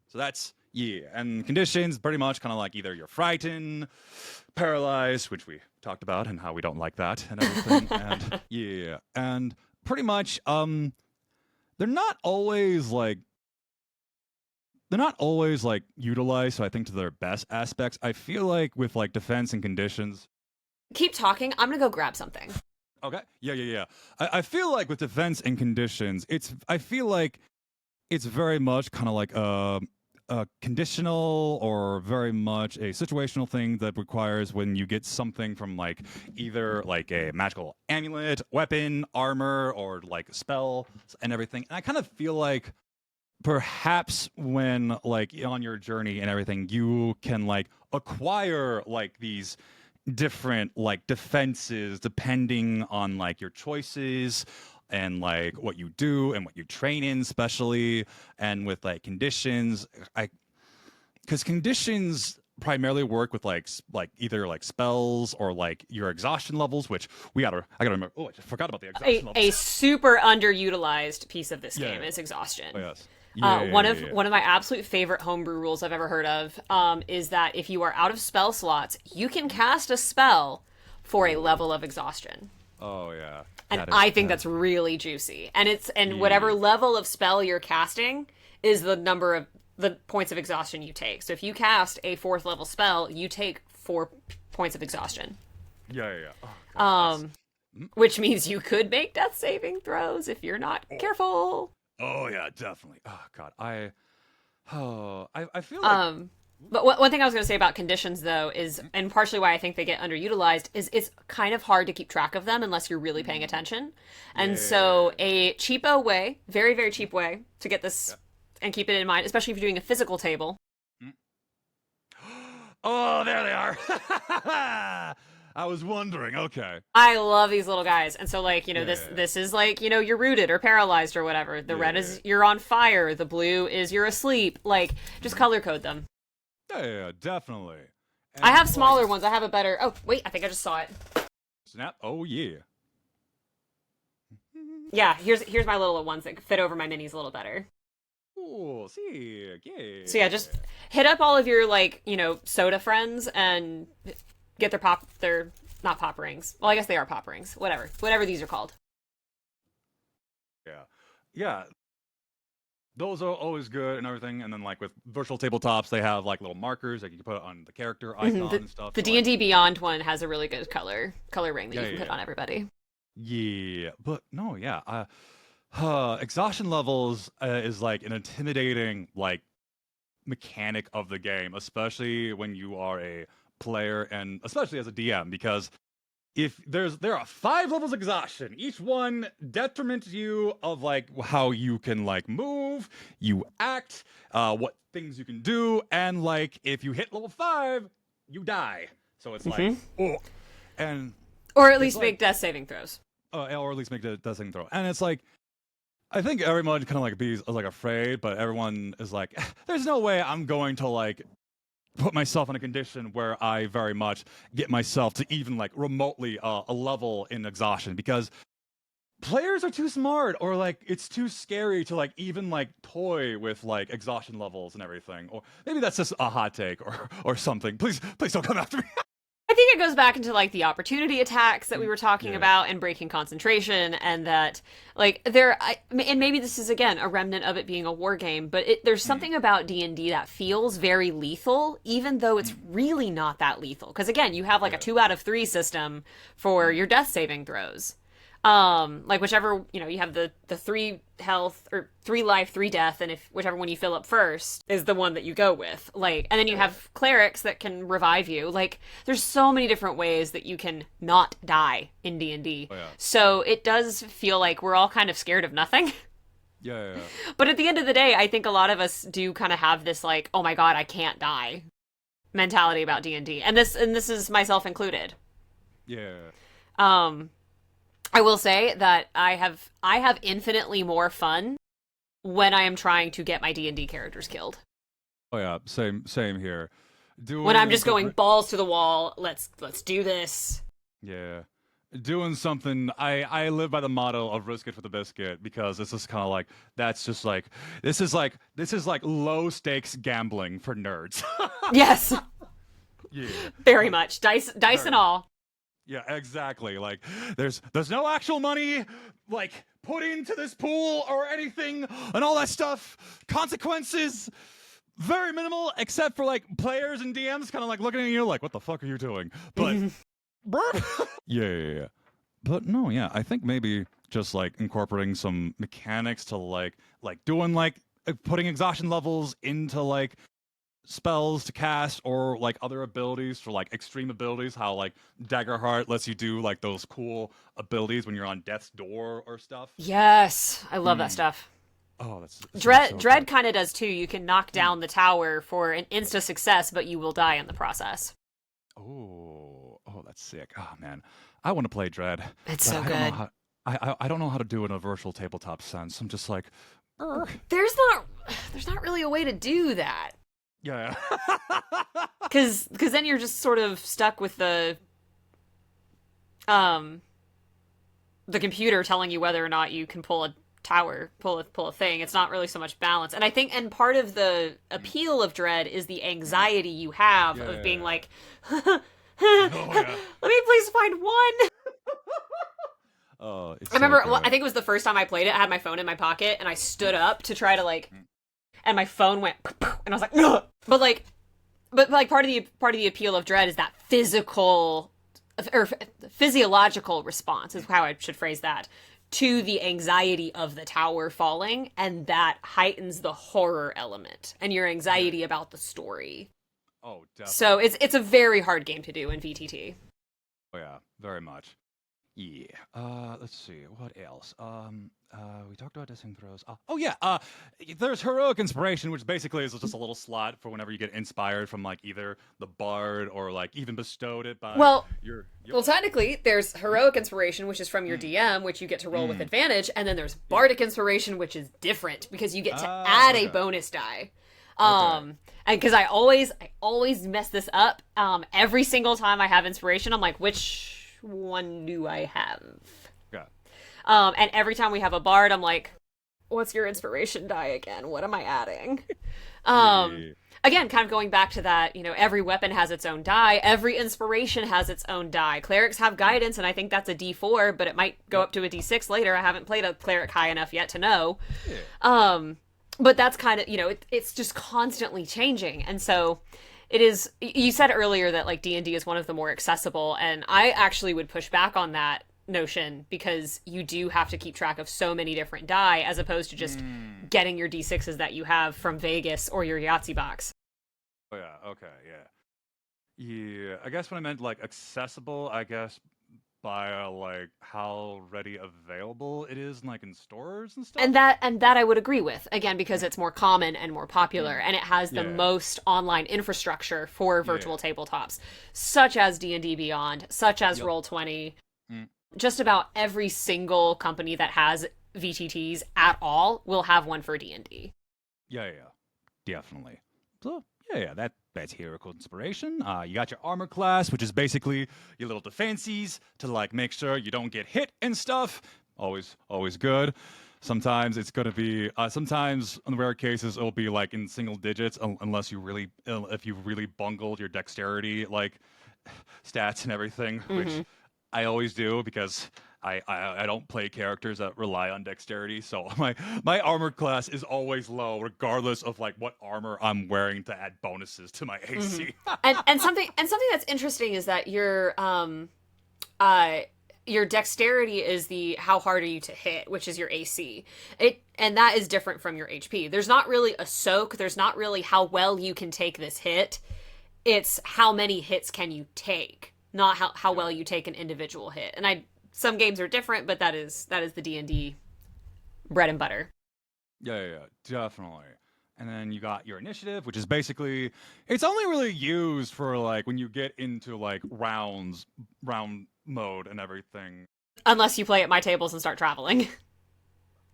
So that's and conditions pretty much kind of like either you're frightened, paralyzed, which we talked about and how we don't like that and everything, and pretty much they're not always like utilized. So I think to their best aspects. I feel like with like defense and conditions. Keep talking. I'm gonna go grab something. Okay. Yeah. I feel like with defense and conditions, I feel like it's very much kind of like a conditional or very much a situational thing that requires when you get something from like either like a magical amulet, weapon, armor, or like spell and everything. And I kind of feel like perhaps when like on your journey and everything, you can like acquire like these different like defenses depending on like your choices and like what you do and what you train in especially, and with like conditions, because conditions primarily work with like either like spells or like your exhaustion levels, which I gotta remember. Oh, I forgot about the exhaustion levels. A super underutilized piece of this Yeah, game yeah. is exhaustion. Oh, yes. One of my absolute favorite homebrew rules I've ever heard of is that if you are out of spell slots, you can cast a spell for a level of exhaustion. Oh yeah. And I think that's really juicy. And whatever level of spell you're casting is the number of the points of exhaustion you take. So if you cast a 4th level spell, you take 4 points of exhaustion. Yeah. Oh, God, which means you could make death saving throws if you're not careful. Oh yeah, definitely. Oh God, I feel like. But one thing I was going to say about conditions, though, is, and partially why I think they get underutilized, is it's kind of hard to keep track of them unless you're really paying attention. And so a cheapo way, very, very cheap way to get this and keep it in mind, especially if you're doing a physical table. Oh, there they are. I was wondering. Okay. I love these little guys. And so, like, this is like, you're rooted or paralyzed or whatever. The red is you're on fire. The blue is you're asleep. Like, just color code them. Yeah, definitely. And I have smaller ones. I have a better... Oh, wait, I think I just saw it. Snap. Oh, yeah. Yeah, here's my little ones that fit over my minis a little better. Oh, sick. Yeah. So yeah, just hit up all of your, like, soda friends and get their not pop rings. Well, I guess they are pop rings. Whatever these are called. Yeah. Those are always good and everything. And then, like, with virtual tabletops, they have, like, little markers that you can put on the character icon and stuff. The D&D Beyond one has a really good color ring that you can put on everybody. Yeah. But, no, yeah. Exhaustion levels is, like, an intimidating, like, mechanic of the game, especially when you are a player and especially as a DM, because if there are 5 levels of exhaustion, each one detriment to you of like how you can like move, you act, what things you can do, and like if you hit level 5, you die. So it's like, and or at least make death saving throws. Or at least make the death saving throw, and it's like. I think everyone kind of like is like afraid, but everyone is like, there's no way I'm going to like put myself in a condition where I very much get myself to even like remotely a level in exhaustion, because players are too smart, or like it's too scary to like even like toy with like exhaustion levels and everything. Or maybe that's just a hot take or something. Please don't come after me. I think it goes back into like the opportunity attacks that we were talking about and breaking concentration, and that like and maybe this is again a remnant of it being a war game, but there's something about D&D that feels very lethal, even though it's really not that lethal. Because again, you have like a 2 out of 3 system for your death saving throws. Like whichever, you have the 3 health or 3 life, 3 death, and if whichever one you fill up first is the one that you go with. Like, and then you have clerics that can revive you. Like, there's so many different ways that you can not die in D&D. So it does feel like we're all kind of scared of nothing. Yeah. But at the end of the day, I think a lot of us do kind of have this like, oh my god, I can't die mentality about D&D. And this is myself included. Yeah. I will say that I have infinitely more fun when I am trying to get my D&D characters killed. Oh yeah, same here. When I'm Doing just going something, balls to the wall, let's do this. yeah, doing something. I live by the motto of risk it for the biscuit because it's just kind of like that's just like this is like low stakes gambling for nerds. Yes, Yeah, very like much. Dice very and much. all. Yeah, exactly. Like there's no actual money like put into this pool or anything and all that stuff. Consequences very minimal except for like players and DMs kind of like looking at you like what the fuck are you doing? But yeah. But no, yeah, I think maybe just like incorporating some mechanics to like doing like putting exhaustion levels into like spells to cast or like other abilities for like extreme abilities, how like Daggerheart lets you do like those cool abilities when you're on death's door or stuff. Yes, I love that Mm. stuff. Oh, that's so Dread good. kind of does too. You can knock Mm. down the tower for an insta success, but you will die in the process. Oh, that's sick. Oh man, I want to play Dread, It's but so I don't know good. how. I don't know how to do it in a virtual tabletop sense. I'm just like, "Urgh." There's not there's not really a way to do that. Yeah. Cuz then you're just sort of stuck with um the computer telling you whether or not you can pull a tower, pull a thing. It's not really so much balance. And I think and part of the appeal of Dread is the anxiety you have of being Yeah. like let Oh yeah. me please find one. Oh, it's I so remember well, I good. think it was the first time I played it, I had my phone in my pocket and I stood up to try to like Mm. and my phone went and I was like ugh! But like part of the appeal of Dread is that physical or physiological response is how I should phrase that to the anxiety of the tower falling, and that heightens the horror element and your Yeah. anxiety about the story. Oh, So definitely. it's a very hard game to do in VTT. Oh yeah, very much. Yeah. Let's see. What else? We talked about dissing throws. Oh yeah. There's heroic inspiration, which basically is just a little slot for whenever you get inspired from like either the bard or like even bestowed it by Well, your. Yep. well, technically, there's heroic inspiration, which is from your Mm. DM, which you get to roll with Mm. advantage, and then there's Yeah. bardic inspiration, which is different because you get to Ah. add a Okay. bonus die. Okay. And because I always mess this up. Every single time I have inspiration, I'm like, which one do I have? Yeah. And every time we have a bard, I'm like, what's your inspiration die again? What am I adding? Um, Yeah. Again, kind of going back to that, every weapon has its own die, every inspiration has its own die. Clerics have Mm. guidance, and I think that's a D4, but it might go Yep. up to a D6 later. I haven't played a cleric high enough yet to know. Yeah. Um, but that's kind of, it's just constantly changing. And so it is, you said earlier that like D&D is one of the more accessible, and I actually would push back on that notion because you do have to keep track of so many different die as opposed to just Mm. getting your D6s that you have from Vegas or your Yahtzee box. Oh yeah. Okay. Yeah. Yeah. I guess when I meant like accessible, I guess by like how ready available it is like in stores and stuff. And that I would agree with again because Mm. it's more common and more popular Mm. and it has the Yeah. most online infrastructure for Yeah. virtual tabletops such as D&D Beyond, such as Yep. Roll20. Mm. Just about every single company that has VTTs at all will have one for D&D. Yeah. Definitely. So yeah, that's heroic inspiration. You got your armor class, which is basically your little defenses to like make sure you don't get hit and stuff. Always good. Sometimes it's gonna be. Sometimes in rare cases it'll be like in single digits, unless you really, if you really bungled your dexterity like stats and everything, which Mm-hmm. I always do because I don't play characters that rely on dexterity, so my armor class is always low, regardless of like what armor I'm wearing to add bonuses to my Mm-hmm. AC. And something that's interesting is that uh your dexterity is the how hard are you to hit, which is your AC. And that is different from your HP. There's not really a soak, there's not really how well you can take this hit. It's how many hits can you take, not how Yep. well you take an individual hit. And I some games are different, but that is the D&D bread and butter. Yeah, definitely. And then you got your initiative, which is basically it's only really used for like when you get into like round mode and everything. Unless you play at my tables and start traveling.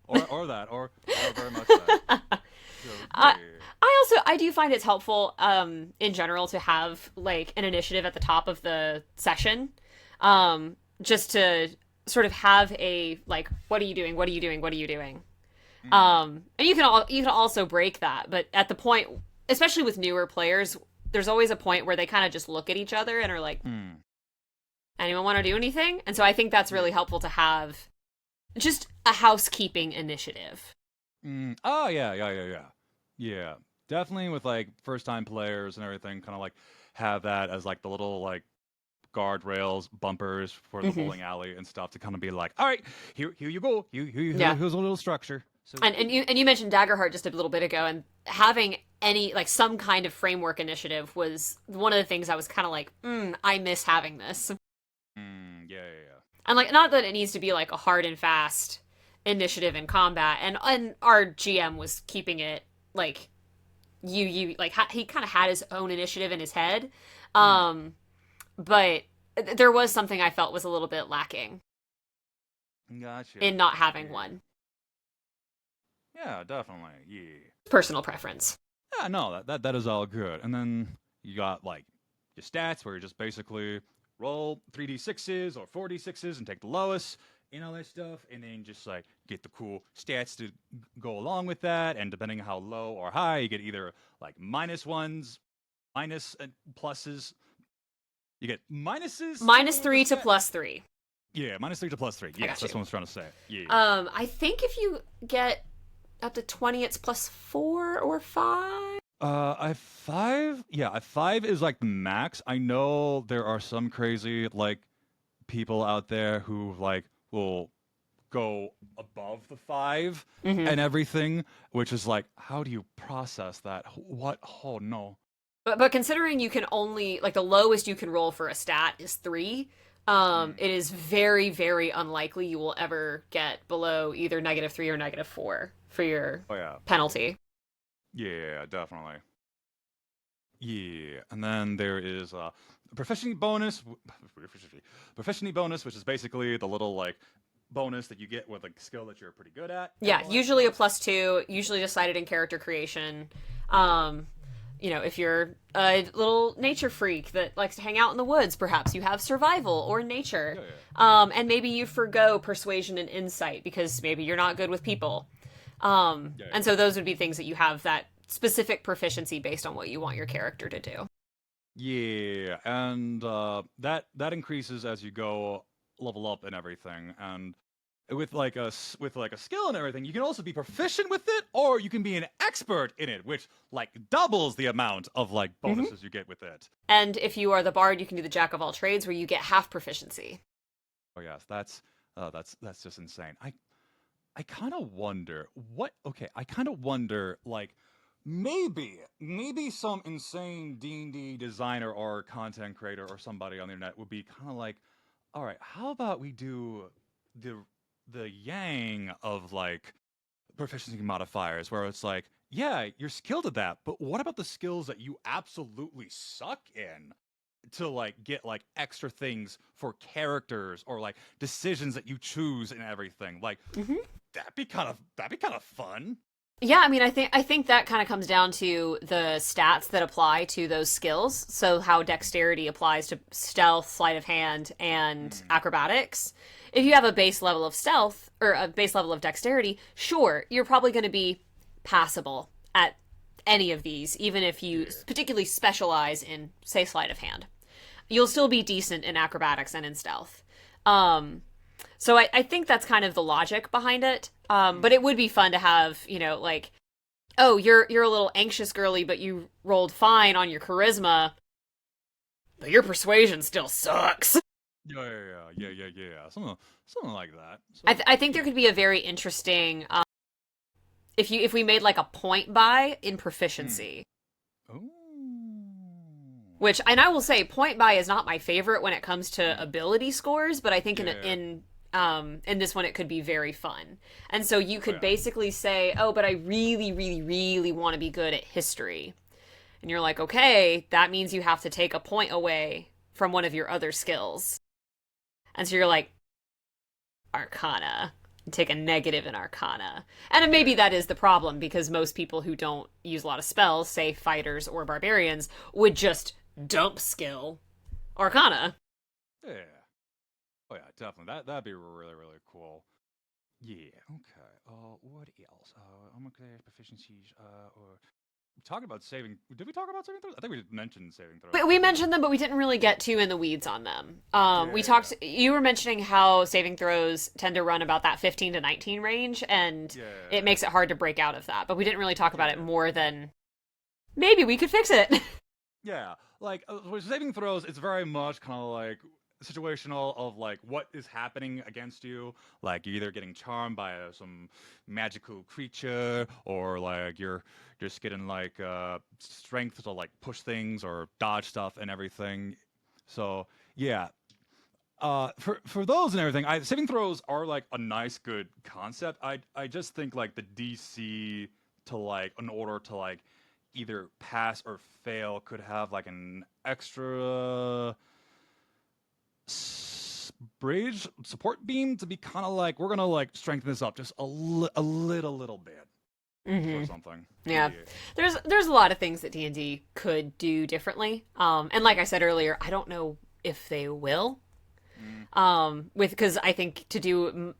or very much that. So, I yeah. I do find it's helpful in general to have like an initiative at the top of the session, just to sort of have a like, what are you doing? What are you doing? What are you doing? Mm, And you can also break that, but at the point, especially with newer players, there's always a point where they kind of just look at each other and are like, mm, anyone want to do anything? And so I think that's really yeah. helpful to have just a housekeeping initiative. Oh yeah. Yeah, definitely with like first time players and everything, kind of like have that as like the little like guardrails, bumpers for the Hmm. bowling alley and stuff to kind of be like, all right, here you go, Yeah. here's a little structure. So And you mentioned Daggerheart just a little bit ago, and having any like some kind of framework initiative was one of the things I was kind of like, I miss having this. yeah. And like, not that it needs to be like a hard and fast initiative in combat, and our GM was keeping it like you like he kind of had his own initiative in his head, Mm, um, but there was something I felt was a little bit lacking gotcha. in not having Yeah, one. yeah, definitely. Yeah. Personal preference. Yeah, no, that is all good. And then you got like your stats where you just basically roll 3d6s or 4d6s and take the lowest and all that stuff, and then just like get the cool stats to go along with that. And depending on how low or high, you get either like minus ones, minus and pluses. You get minuses Minus to the three to stat. plus three. Yeah, -3 to +3. I Yes, got that's you. what I was trying to say. Yeah. I think if you get up to 20, it's plus 4 or 5. I 5. Yeah, I 5 is like the max. I know there are some crazy like people out there who like will go above the 5 Mm-hmm. and everything, which is like, how do you process that? What? Oh no. But considering you can only like the lowest you can roll for a stat is 3, Mm. it is very very unlikely you will ever get below either -3 or -4 for your Oh yeah. penalty. Yeah, definitely. Yeah, and then there is a proficiency bonus, proficiency bonus, which is basically the little like bonus that you get with like skill that you're pretty good at and Yeah, all that usually a stuff. +2, usually decided in character creation. Um, if you're a little nature freak that likes to hang out in the woods, perhaps you have survival or nature. Yeah, And maybe you forgo persuasion and insight because maybe you're not good with people. yeah. And so those would be things that you have that specific proficiency based on what you want your character to do. Yeah, and that increases as you go level up and everything, and with like a skill and everything, you can also be proficient with it, or you can be an expert in it, which like doubles the amount of like Hmm. bonuses you get with it. And if you are the bard, you can do the jack of all trades where you get half proficiency. Oh yes, that's just insane. I kind of wonder what. Okay, I kind of wonder like maybe some insane D&D designer or content creator or somebody on the internet would be kind of like, all right, how about we do the the yang of like proficiency modifiers where it's like, yeah, you're skilled at that, but what about the skills that you absolutely suck in? To like get like extra things for characters or like decisions that you choose and everything. Like Hmm. that'd be kind of fun. Yeah, I mean, I think that kind of comes down to the stats that apply to those skills. So how dexterity applies to stealth, sleight of hand, and Mm, acrobatics. If you have a base level of stealth or a base level of dexterity, sure, you're probably going to be passable at any of these, even if you yeah. particularly specialize in, say, sleight of hand. You'll still be decent in acrobatics and in stealth. Um, so I think that's kind of the logic behind it. But Mm, it would be fun to have, like, oh, you're a little anxious girly, but you rolled fine on your charisma, but your persuasion still sucks. yeah. Something like that. I, So th- I think yeah. there could be a very interesting if we made like a point buy in Mm. proficiency. Oh. Which, and I will say, point buy is not my favorite when it comes to Mm. ability scores, but I think Yeah. in this one it could be very fun. And so you Oh could yeah. basically say, "Oh, but I really, really, really want to be good at history." And you're like, "Okay, that means you have to take a point away from one of your other skills." And so you're like, Arcana. Take a negative in Arcana. And maybe that is the problem, because most people who don't use a lot of spells, say fighters or barbarians, would just dump skill Arcana. Yeah. Oh yeah, definitely. That'd be really, really cool. Yeah. Okay. What else? I'm okay. Proficiencies. Or talking about saving. Did we talk about saving throws? I think we mentioned saving throws. We mentioned them, but we didn't really get too in the weeds on them. We Yeah. talked. You were mentioning how saving throws tend to run about that 15 to 19 range, and Yeah. it makes it hard to break out of that. But we didn't really talk about it more than maybe we could fix it. Yeah. Like with saving throws, it's very much kind of like situational of like what is happening against you. Like you're either getting charmed by some magical creature, or like you're just getting like strength to like push things or dodge stuff and everything. So yeah, for those and everything, saving throws are like a nice good concept. I just think like the DC to like in order to like either pass or fail could have like an extra bridge support beam to be kind of like, we're gonna like strengthen this up just a little bit or something. Yeah. There's a lot of things that D&D could do differently. And like I said earlier, I don't know if they will. Because I think to do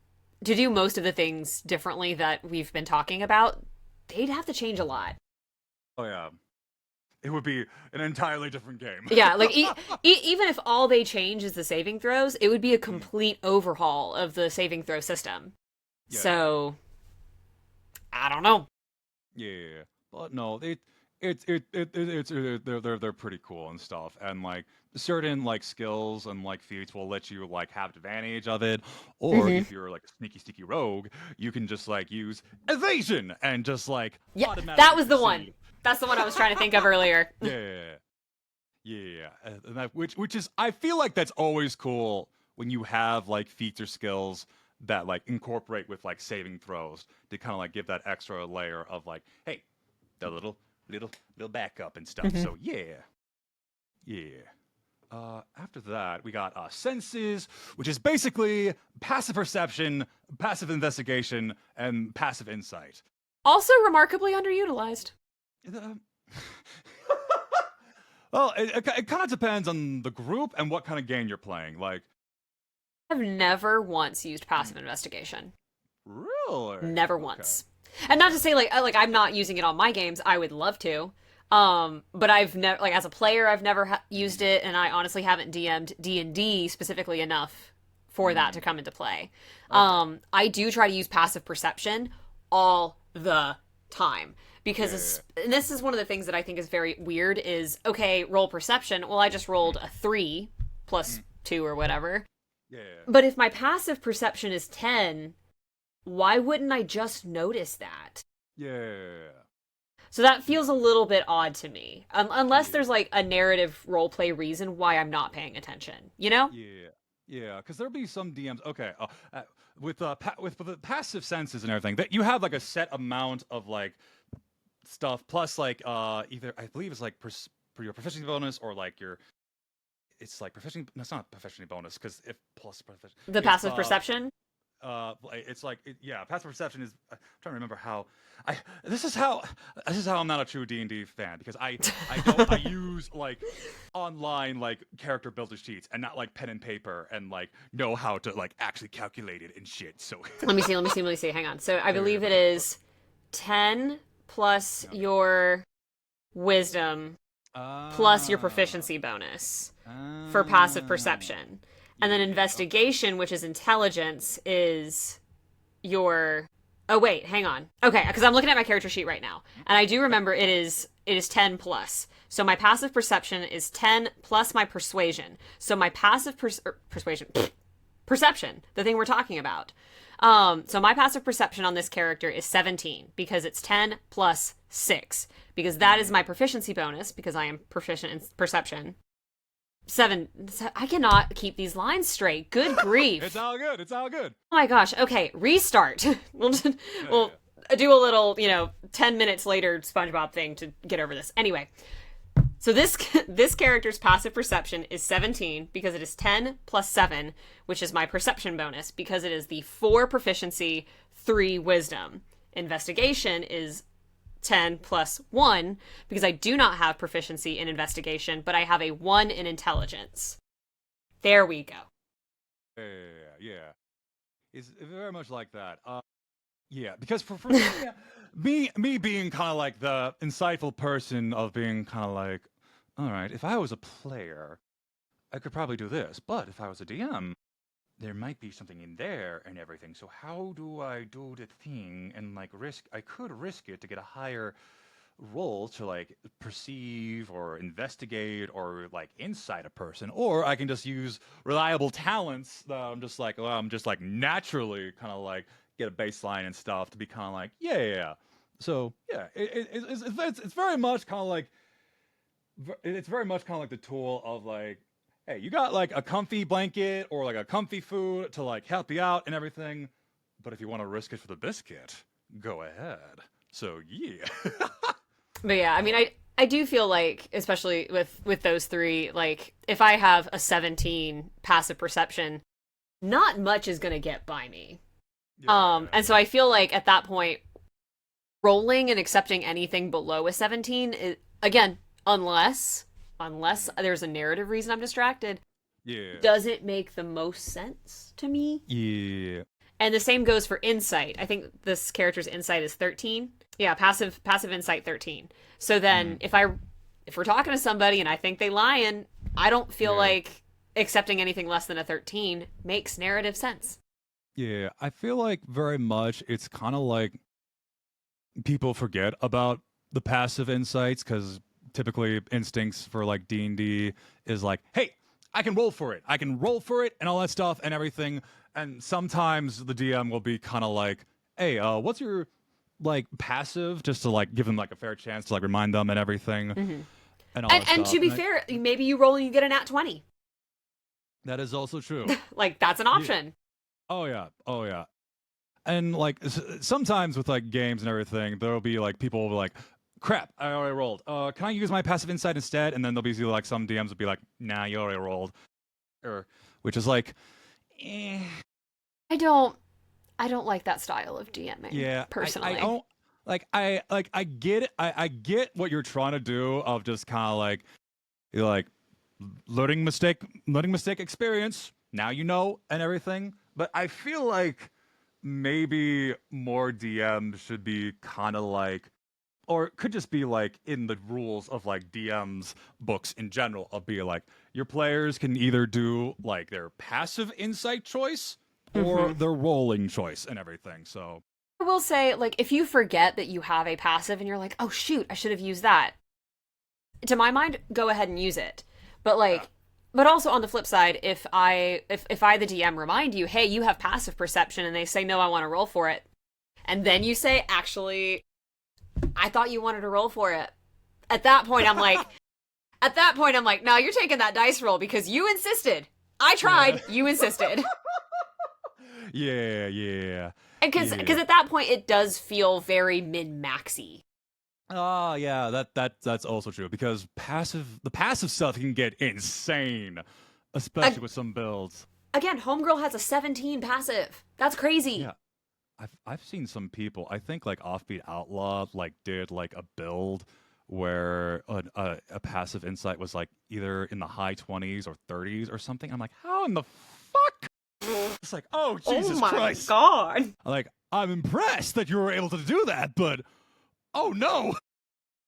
most of the things differently that we've been talking about, they'd have to change a lot. Oh yeah, it would be an entirely different game. Yeah, like even if all they change is the saving throws, it would be a complete overhaul of the saving throw system. Yeah. So I don't know. Yeah, but no, they're pretty cool and stuff, and like certain like skills and like feats will let you like have advantage of it, or if you're like a sneaky rogue, you can just like use evasion and just like automatically that was the succeed. one. That's the one I was trying to think of earlier. Yeah, and that, which is, I feel like that's always cool when you have like feats or skills that like incorporate with like saving throws to kind of like give that extra layer of like, hey, the little backup and stuff. So yeah. After that, we got senses, which is basically passive perception, passive investigation, and passive insight. Also remarkably underutilized. Well, it kind of depends on the group and what kind of game you're playing. Like, I've never once used passive investigation. Really? Never once. And not to say like I'm not using it on my games. I would love to. But I've never, like, as a player, I've never used it, and I honestly haven't DM'd D&D specifically enough for that to come into play. I do try to use passive perception all the time. Because and this is one of the things that I think is very weird is, okay, roll perception. Well, I just rolled a 3 plus 2 or whatever. Yeah. But if my passive perception is 10, why wouldn't I just notice that? Yeah. So that feels a little bit odd to me. Unless there's like a narrative roleplay reason why I'm not paying attention, you know? Yeah, because there'll be some DMs. Okay, with the passive senses and everything, that you have like a set amount of like stuff plus like either, I believe it's like for your proficiency bonus or like your, it's like proficiency. No, it's not proficiency bonus because if plus proficiency. The passive perception. It's like passive perception is. I'm trying to remember how. This is how I'm not a true D&D fan, because I use like online like character builder sheets and not like pen and paper and like know how to like actually calculate it and shit. So Let me see. Hang on. So I believe it is 10 plus your wisdom plus your proficiency bonus for passive perception. And then investigation, which is intelligence, is your... Oh, wait, hang on. Okay, because I'm looking at my character sheet right now. And I do remember it is 10 plus. So my passive perception is 10 plus my persuasion. So my passive perception, the thing we're talking about. So my passive perception on this character is 17, because it's 10 plus 6. Because that is my proficiency bonus, because I am proficient in perception. 7. I cannot keep these lines straight. Good grief. It's all good. Oh my gosh. Okay, restart. We'll do a little, 10 minutes later SpongeBob thing to get over this. Anyway, So this character's passive perception is 17 because it is 10 plus 7, which is my perception bonus because it is the 4 proficiency, 3 wisdom. Investigation is 10 plus 1 because I do not have proficiency in investigation, but I have a 1 in intelligence. There we go. Yeah. It's very much like that. Yeah, because for me, me being kind of like the insightful person of being kind of like, all right, if I was a player, I could probably do this, but if I was a DM, there might be something in there and everything. So how do I do the thing and like risk? I could risk it to get a higher roll to like perceive or investigate or like insight a person, or I can just use reliable talents that I'm just like, well, I'm just like naturally kind of like get a baseline and stuff to be kind of like, yeah. So yeah, it's very much kind of like it's very much kind of like the tool of like, hey, you got like a comfy blanket or like a comfy food to like help you out and everything, but if you want to risk it for the biscuit, go ahead. So yeah. But yeah, I mean, I do feel like, especially with those three, like if I have a 17 passive perception, not much is gonna get by me. And so I feel like at that point, rolling and accepting anything below a 17 is, again, unless there's a narrative reason I'm distracted, doesn't make the most sense to me. Yeah. And the same goes for insight. I think this character's insight is 13. Yeah, passive insight 13. So then if we're talking to somebody and I think they lying, I don't feel like accepting anything less than a 13 makes narrative sense. Yeah, I feel like very much it's kind of like people forget about the passive insights because typically instincts for like D&D is like, hey, I can roll for it and all that stuff and everything. And sometimes the DM will be kind of like, hey, what's your like passive, just to like give them like a fair chance to like remind them and everything. And all that And stuff. to be fair, maybe you roll and you get a nat 20. That is also true. Like that's an option. Yeah. Oh yeah. And like sometimes with like games and everything, there'll be like people will be like, crap, I already rolled. Can I use my passive insight instead? And then there'll be like some DMs will be like, nah, you already rolled. Or which is like, eh. I don't like that style of DMing. Yeah, personally. I don't I get it. I get what you're trying to do of just kind of like you're like learning mistake experience. Now you know and everything. But I feel like maybe more DMs should be kind of like, or it could just be like in the rules of like DMs books in general of be like your players can either do like their passive insight choice or their rolling choice and everything. So I will say, like, if you forget that you have a passive and you're like, oh shoot, I should have used that. To my mind, go ahead and use it. But like, but also on the flip side, if I the DM remind you, hey, you have passive perception, and they say no, I want to roll for it, and then you say, actually, I thought you wanted to roll for it. At that point, I'm like, no, you're taking that dice roll because you insisted. I tried, you insisted. Yeah. And because at that point it does feel very min-maxy. Oh yeah, that's also true because the passive stuff can get insane, especially with some builds. Again, Homegirl has a 17 passive. That's crazy. Yeah, I've seen some people. I think like Offbeat Outlaw like did like a build where a passive insight was like either in the high 20s or 30s or something. I'm like, how in the fuck? It's like, oh Jesus Christ! God! Like, I'm impressed that you were able to do that, but oh no!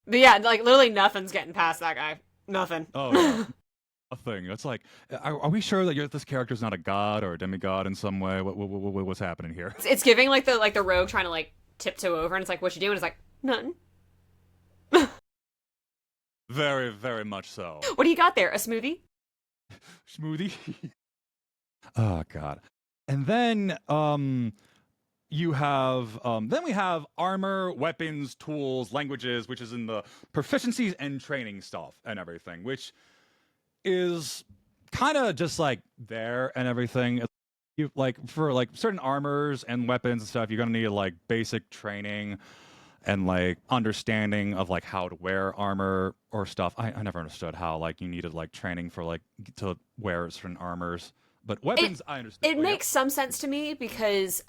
But yeah, like literally nothing's getting past that guy. Nothing. Oh yeah. A thing. It's like, are we sure that this character's not a god or a demigod in some way? What's happening here? It's giving like the rogue trying to like tiptoe over, and it's like, what you doing? It's like, nothing. Very, very much so. What do you got there? A smoothie? Smoothie. Oh god. And then you have then we have armor, weapons, tools, languages, which is in the proficiencies and training stuff and everything, which is kind of just like there and everything. You like for like certain armors and weapons and stuff, you're gonna need like basic training and like understanding of like how to wear armor or stuff. I never understood how like you needed like training for like to wear certain armors, but weapons I understood. It makes some sense to me because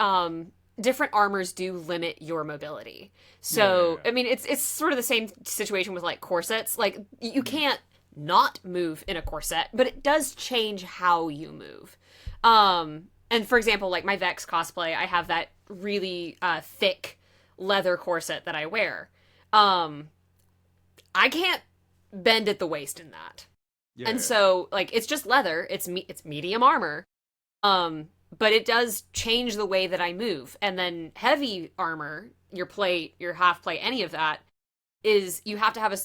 different armors do limit your mobility. So I mean, it's sort of the same situation with like corsets. Like you can't not move in a corset, but it does change how you move. And for example, like my Vex cosplay, I have that really thick leather corset that I wear. I can't bend at the waist in that. Yeah. And so like it's just leather, it's medium armor. But it does change the way that I move. And then heavy armor, your plate, your half plate, any of that is you have to have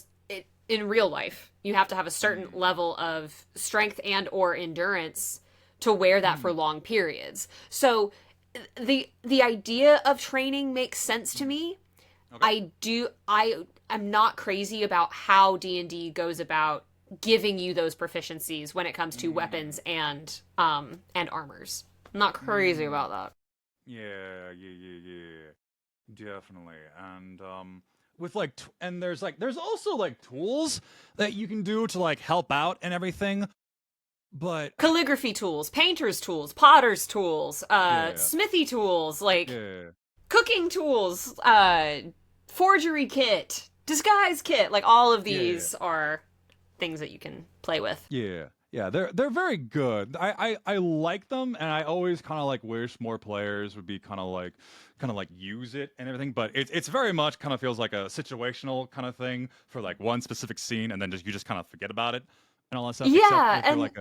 in real life, you have to have a certain level of strength and or endurance to wear that for long periods. So the idea of training makes sense to me. Okay. I'm not crazy about how D&D goes about giving you those proficiencies when it comes to weapons and armors. I'm not crazy about that. Yeah. Definitely. And with like and there's also like tools that you can do to like help out and everything. But calligraphy tools, painter's tools, potter's tools, smithy tools, like cooking tools, forgery kit, disguise kit, like all of these are things that you can play with. Yeah, they're very good. I like them, and I always kind of like wish more players would be kind of like use it and everything. But it's very much kind of feels like a situational kind of thing for like one specific scene, and then you just kind of forget about it and all that stuff. Yeah, and like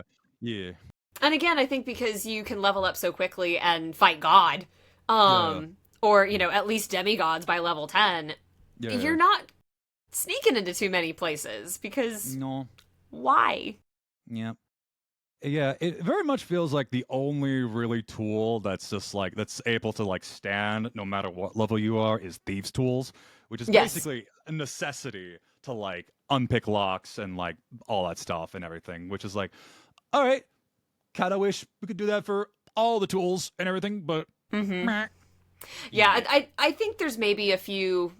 and again, I think because you can level up so quickly and fight God, or at least demigods by level 10, you're not sneaking into too many places because why? Yeah, it very much feels like the only really tool that's just like that's able to like stand no matter what level you are is thieves tools, which is basically a necessity to like unpick locks and like all that stuff and everything, which is like, all right, kind of wish we could do that for all the tools and everything, but I think there's maybe a few,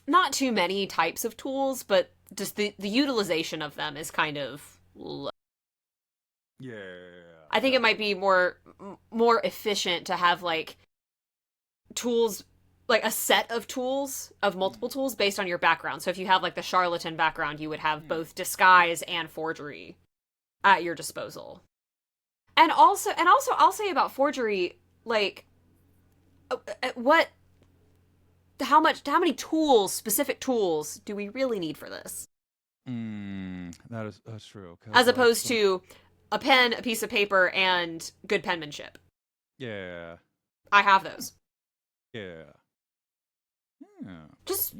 not too many types of tools, but just the utilization of them is kind of low. I think it might be more efficient to have like tools, like a set of tools, of multiple tools based on your background. So if you have like the charlatan background, you would have both disguise and forgery at your disposal. And also I'll say about forgery, like how many tools, specific tools do we really need for this? That's true. As opposed to a pen, a piece of paper, and good penmanship. Yeah. I have those. Yeah. Just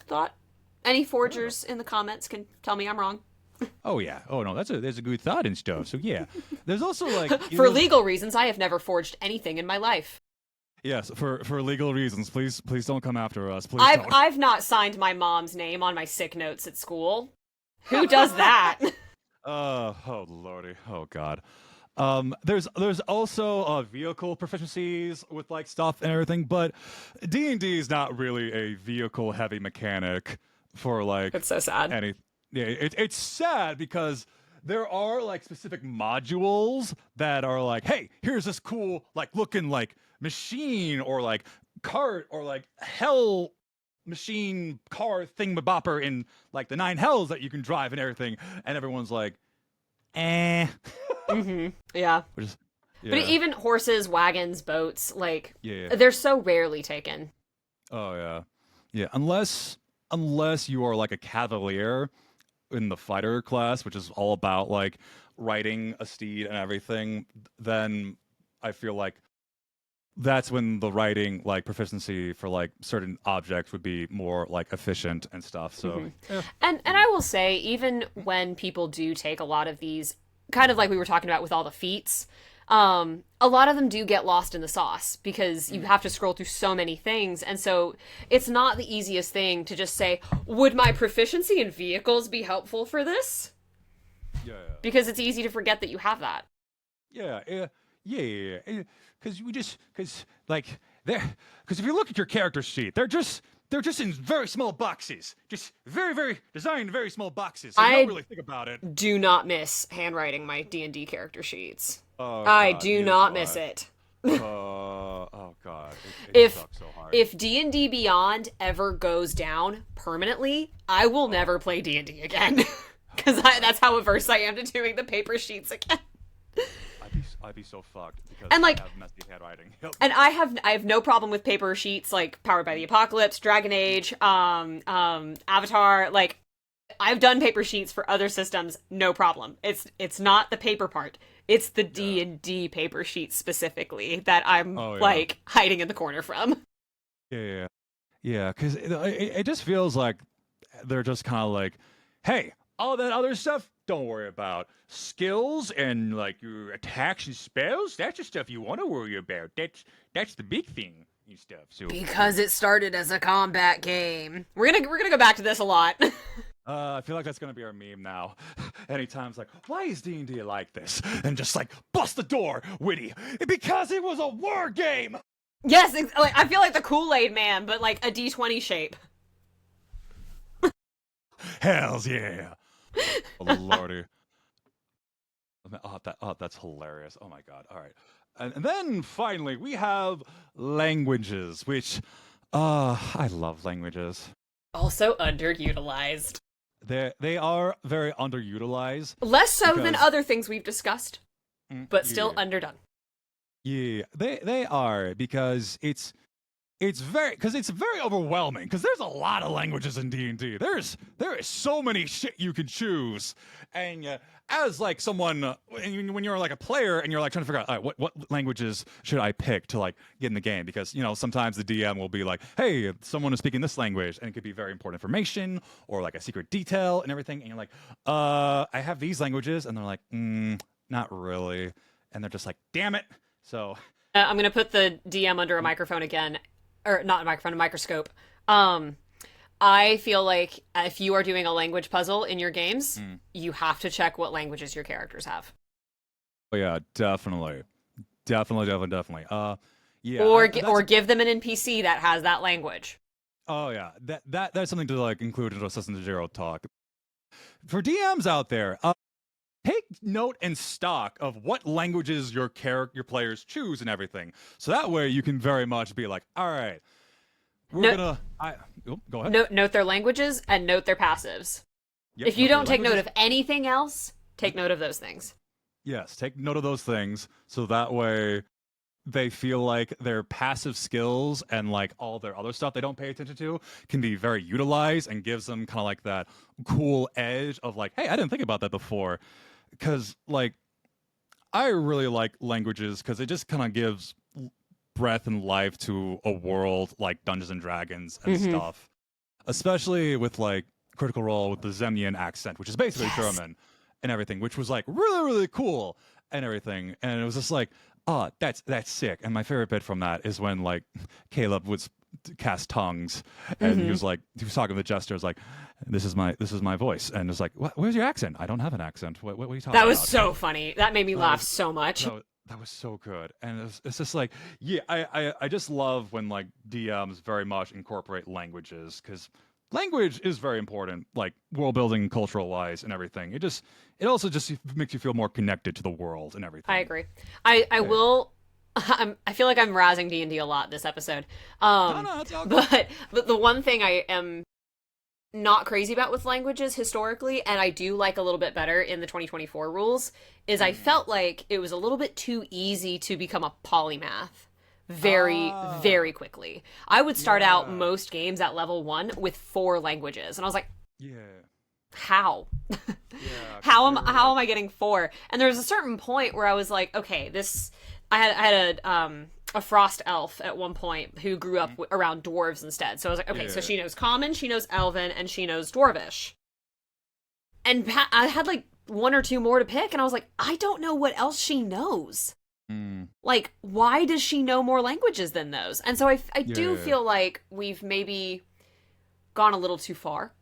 thought. Any forgers in the comments can tell me I'm wrong. Oh yeah. Oh no, there's a good thought and stuff. So yeah. There's also like for legal reasons, I have never forged anything in my life. Yes, for legal reasons. Please don't come after us. Please don't. I've not signed my mom's name on my sick notes at school. Who does that? Oh lordy, oh god. There's also vehicle proficiencies with like stuff and everything, but D&D is not really a vehicle heavy mechanic for like. It's so sad. It's sad because there are like specific modules that are like, hey, here's this cool like looking like machine or like cart or like hell machine car thingamabopper in like the 9 hells that you can drive and everything, and everyone's like, Yeah. But even horses, wagons, boats, like they're so rarely taken. Oh yeah. Unless you are like a cavalier in the fighter class, which is all about like riding a steed and everything, then I feel like that's when the writing like proficiency for like certain objects would be more like efficient and stuff. So and I will say, even when people do take a lot of these, kind of like we were talking about with all the feats, a lot of them do get lost in the sauce because you have to scroll through so many things, and so it's not the easiest thing to just say, would my proficiency in vehicles be helpful for this? Because it's easy to forget that you have that. Because if you look at your character sheet, they're just they're just in very small boxes, just very designed very small boxes. So you I don't really think about it. do not miss handwriting my D&D character sheets. Oh, I God, do neither not do miss I. it. Oh God, it If sucks so hard. if D&D Beyond ever goes down permanently, I will never play D&D again. Because that's how averse I am to doing the paper sheets again. I'd be so fucked because And, like, I have messy handwriting. Yep. And I have no problem with paper sheets like Powered by the Apocalypse, Dragon Age, Avatar. Like, I've done paper sheets for other systems, no problem. It's not the paper part. It's the D&D paper sheets specifically that I'm like hiding in the corner from. Yeah, because it just feels like they're just kind of like, hey, all that other stuff, don't worry about. Skills and like your attacks and spells, that's the stuff you want to worry about. That's the big thing and stuff. So Because it started as a combat game. We're gonna go back to this a lot. I feel like that's gonna be our meme now. Anytime it's like, why is D&D like this? And just like bust the door, Witty, because it was a war game. Yes, like I feel like the Kool-Aid Man, but like a D20 shape. Hells yeah. Oh lordy. That's hilarious. Oh my god. All right. And then finally we have languages, which I love languages. Also underutilized. They are very underutilized. Less so than other things we've discussed, but still yeah. underdone. Yeah, they are because it's very overwhelming because there's a lot of languages in D&D. There is so many shit you can choose, and as like someone when you're like a player and you're like trying to figure out, all right, what languages should I pick to like get in the game, because sometimes the DM will be like, hey, someone is speaking this language, and it could be very important information or like a secret detail and everything, and you're like, I have these languages, and they're like, not really, and they're just like, damn it. So I'm gonna put the DM under a microphone again, or not a microphone, a microscope. I feel like if you are doing a language puzzle in your games, you have to check what languages your characters have. Oh yeah, definitely. Yeah. Or give them an NPC that has that language. Oh yeah, that's something to like include into a System to Zero talk. For DMs out there, take note and stock of what languages your players choose and everything, so that way you can very much be like, all right, go ahead. Note their languages and note their passives. Yep, if you don't take note of anything else, take note of those things. Yes, take note of those things, so that way they feel like their passive skills and like all their other stuff they don't pay attention to can be very utilized, and gives them kind of like that cool edge of like, hey, I didn't think about that before. Because like I really like languages because it just kind of gives breath and life to a world like Dungeons and Dragons and stuff, especially with like Critical Role with the Zemnian accent, which is basically German and everything, which was like really cool and everything. And it was just like, oh, that's sick. And my favorite bit from that is when like Caleb would cast tongues, and he was talking to the jester, like, this is my voice, and it's like, where's your accent? I don't have an accent. What are you talking about? That was so funny. That made me laugh so much. That was so good. And it's just like, yeah, I just love when like DMs very much incorporate languages, because language is very important, like world building, cultural wise, and everything. It also just makes you feel more connected to the world and everything. I agree. I will. I feel like I'm razzing D&D a lot this episode. No, it's all good. But the one thing I am not crazy about with languages historically, and I do like a little bit better in the 2024 rules, is I felt like it was a little bit too easy to become a polymath very quickly. I would start out most games at level 1 with 4 languages, and I was like, how? How am I getting 4? And there was a certain point where I was like, okay, I had a frost elf at one point who grew up around dwarves instead. So I was like, okay, so she knows Common, she knows Elven, and she knows Dwarvish. And I had like 1 or 2 more to pick, and I was like, I don't know what else she knows. Like, why does she know more languages than those? And so I do feel like we've maybe gone a little too far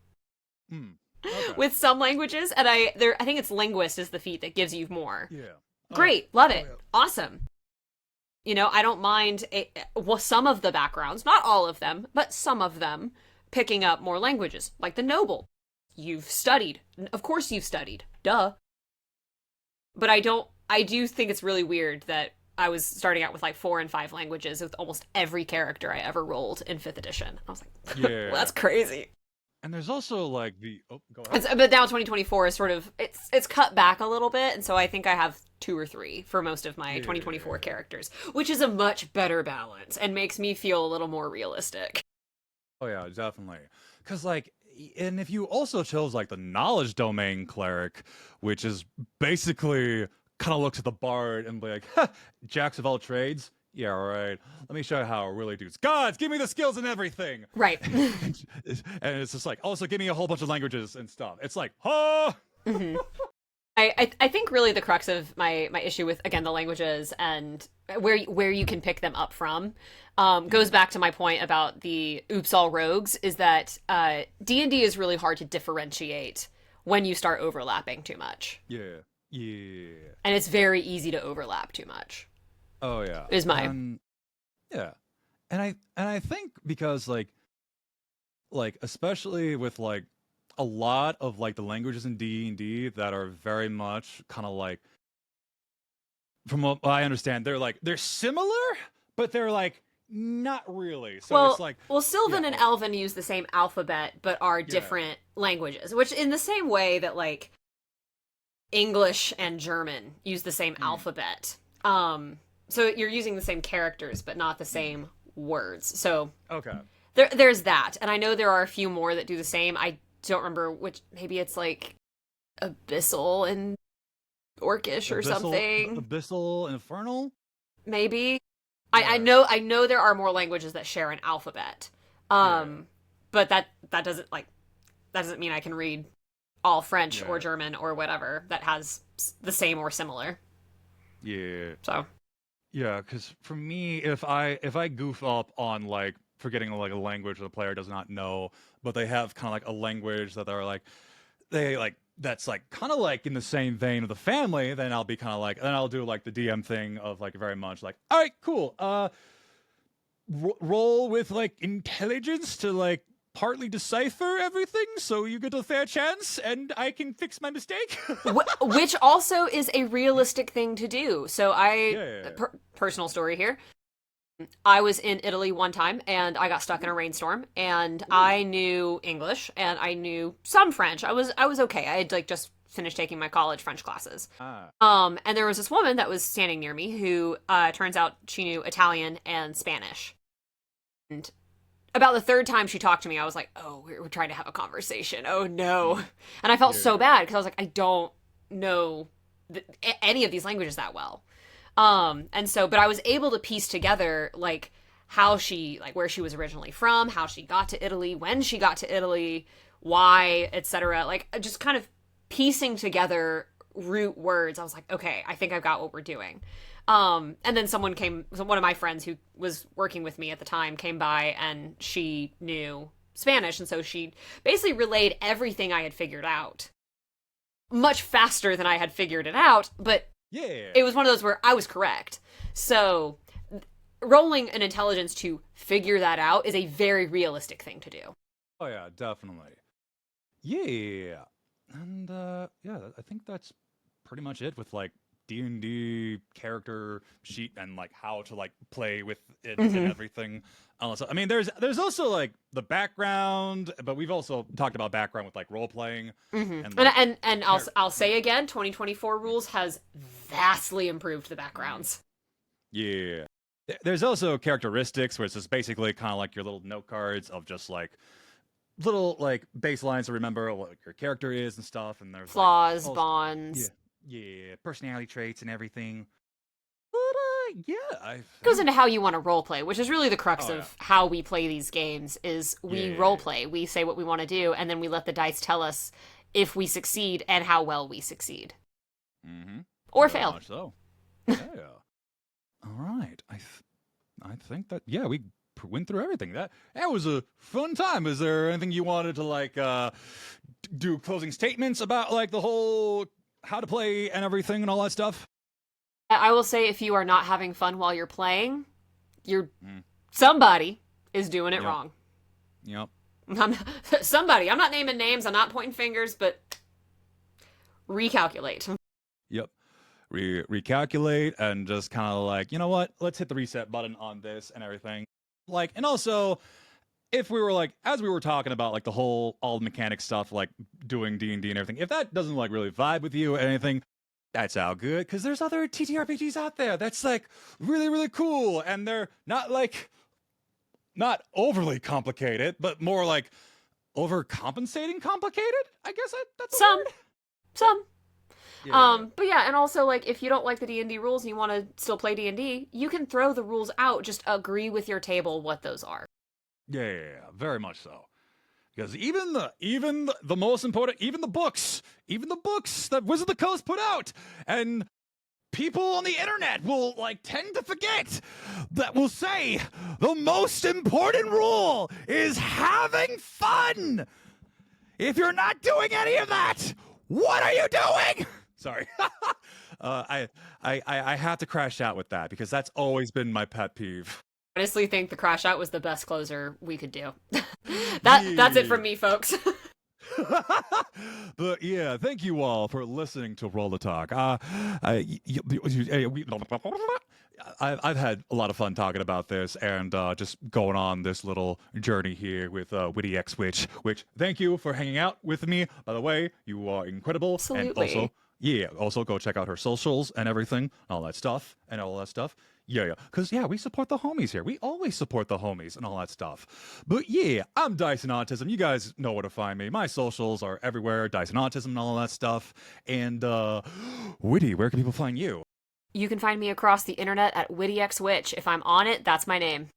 with some languages, and I think it's linguist is the feat that gives you more. Yeah. Great, love it, awesome. I don't mind well, some of the backgrounds, not all of them, but some of them, picking up more languages, like the noble. You've studied. Of course you've studied. Duh. But I do think it's really weird that I was starting out with like 4 and 5 languages with almost every character I ever rolled in 5th edition. I was like, Yeah. well, that's crazy. And there's also like go ahead. But now 2024 is sort of it's cut back a little bit, and so I think I have 2 or 3 for most of my 2024 characters, which is a much better balance and makes me feel a little more realistic. Oh yeah, definitely. Because like, and if you also chose like the knowledge domain cleric, which is basically kind of looks at the bard and be like, ha, jacks of all trades. Yeah, right. Let me show you how it really does. Gods, give me the skills and everything. Right. And it's just like, also give me a whole bunch of languages and stuff. It's like, oh. Mm-hmm. I think really the crux of my issue with, again, the languages and where you can pick them up from goes back to my point about the oops all rogues, is that D&D is really hard to differentiate when you start overlapping too much. Yeah. And it's very easy to overlap too much. Oh yeah. Is my yeah. And I think because like especially with like a lot of like the languages in D&D that are very much kind of like, from what I understand, they're similar, but they're like not really. So it's like, Sylvan and Elven use the same alphabet but are different languages, which in the same way that like English and German use the same alphabet. So you're using the same characters but not the same words. So okay. There's that. And I know there are a few more that do the same. I don't remember which. Maybe it's like Abyssal and Orcish or something. Abyssal, Infernal? Maybe. I know there are more languages that share an alphabet. But that doesn't mean I can read all French or German or whatever that has the same or similar. Yeah. So yeah, because for me, if I goof up on like forgetting like a language the player does not know, but they have kind of like a language that they're like that's like kind of like in the same vein of the family, then I'll be kind of like, then I'll do like the DM thing of like very much like, all right, cool, roll with like intelligence to like partly decipher everything so you get a fair chance and I can fix my mistake. Which also is a realistic thing to do. So personal story here. I was in Italy one time and I got stuck in a rainstorm, and I knew English and I knew some French. I was okay. I had like just finished taking my college French classes. And there was this woman that was standing near me who turns out she knew Italian and Spanish. And about the 3rd time she talked to me, I was like, oh, we're trying to have a conversation. Oh no. And I felt so bad because I was like, I don't know any of these languages that well. And so, but I was able to piece together, like, how she, like, where she was originally from, how she got to Italy, when she got to Italy, why, etc. Like, just kind of piecing together root words. I was like, okay, I think I've got what we're doing. And then one of my friends who was working with me at the time came by, and she knew Spanish, and so she basically relayed everything I had figured out much faster than I had figured it out, but it was one of those where I was correct. So rolling an intelligence to figure that out is a very realistic thing to do. Oh yeah, definitely. Yeah. And I think that's pretty much it with like D&D character sheet and like how to like play with it and everything. I mean, there's also like the background, but we've also talked about background with like role playing. And, like, and I'll say again, 2024 rules has vastly improved the backgrounds. Yeah. There's also characteristics where it's just basically kind of like your little note cards of just like little like baselines to remember what your character is and stuff. And there's flaws, like, bonds. Yeah, personality traits and everything. But it goes into how you want to roleplay, which is really the crux of how we play these games. Is we roleplay, we say what we want to do, and then we let the dice tell us if we succeed and how well we succeed, or fail. Much so. Yeah. All right. I think that we went through everything. That was a fun time. Is there anything you wanted to like do closing statements about like the whole how to play and everything and all that stuff? I will say if you are not having fun while you're playing, you're Mm, somebody is doing it yep. wrong. Yep. I'm, somebody. I'm not naming names. I'm not pointing fingers, but recalculate. Yep. Recalculate and just kind of like, you know what? Let's hit the reset button on this and everything. Like, and also, if we were like, as we were talking about like the whole all the mechanic stuff, like doing D&D and everything, if that doesn't like really vibe with you or anything, that's all good because there's other TTRPGs out there that's like really, really cool and they're not like, not overly complicated, but more like overcompensating complicated. I guess that's a Some, word. some. Yeah. But yeah, and also like if you don't like the D&D rules and you want to still play D&D, you can throw the rules out. Just agree with your table what those are. Yeah, very much so. Because even the most important, even the books that Wizard of the Coast put out, and people on the internet will like tend to forget that will say the most important rule is having fun. If you're not doing any of that, what are you doing? Sorry. I have to crash out with that because that's always been my pet peeve. Honestly, think the crash out was the best closer we could do. That's it Yeah. from me, folks. But yeah, thank you all for listening to Roll the Talk. I've had a lot of fun talking about this and just going on this little journey here with Witty X Witch. Which thank you for hanging out with me. By the way, you are incredible, and Absolutely. also yeah, also go check out her socials and everything, all that stuff, and all that stuff. Yeah. Because, yeah, we support the homies here. We always support the homies and all that stuff. But, yeah, I'm Dice&Autism. You guys know where to find me. My socials are everywhere, Dice&Autism and all that stuff. And, Witty, where can people find you? You can find me across the internet at WittyXWitch. If I'm on it, that's my name.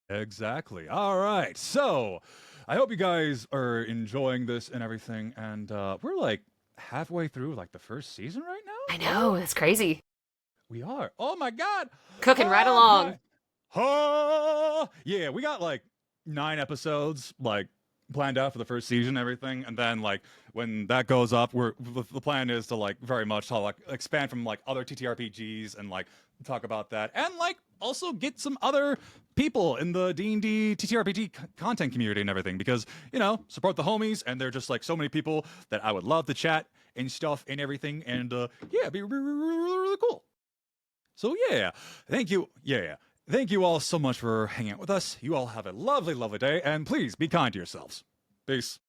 Exactly. All right. So, I hope you guys are enjoying this and everything. And, we're, like, halfway through, like, the first season right I now? Are we? know, it's crazy. We are. Oh my god. Cooking right Oh along. my. Oh yeah, we got like 9 episodes like planned out for the first season, and everything, and then like when that goes up, the plan is to like very much to like expand from like other TTRPGs and like talk about that, and like also get some other people in the D&D TTRPG content community and everything because support the homies, and they're just like so many people that I would love to chat and stuff and everything, and yeah, it'd be really cool. So yeah, thank you. Yeah, thank you all so much for hanging out with us. You all have a lovely, lovely day, and please be kind to yourselves. Peace.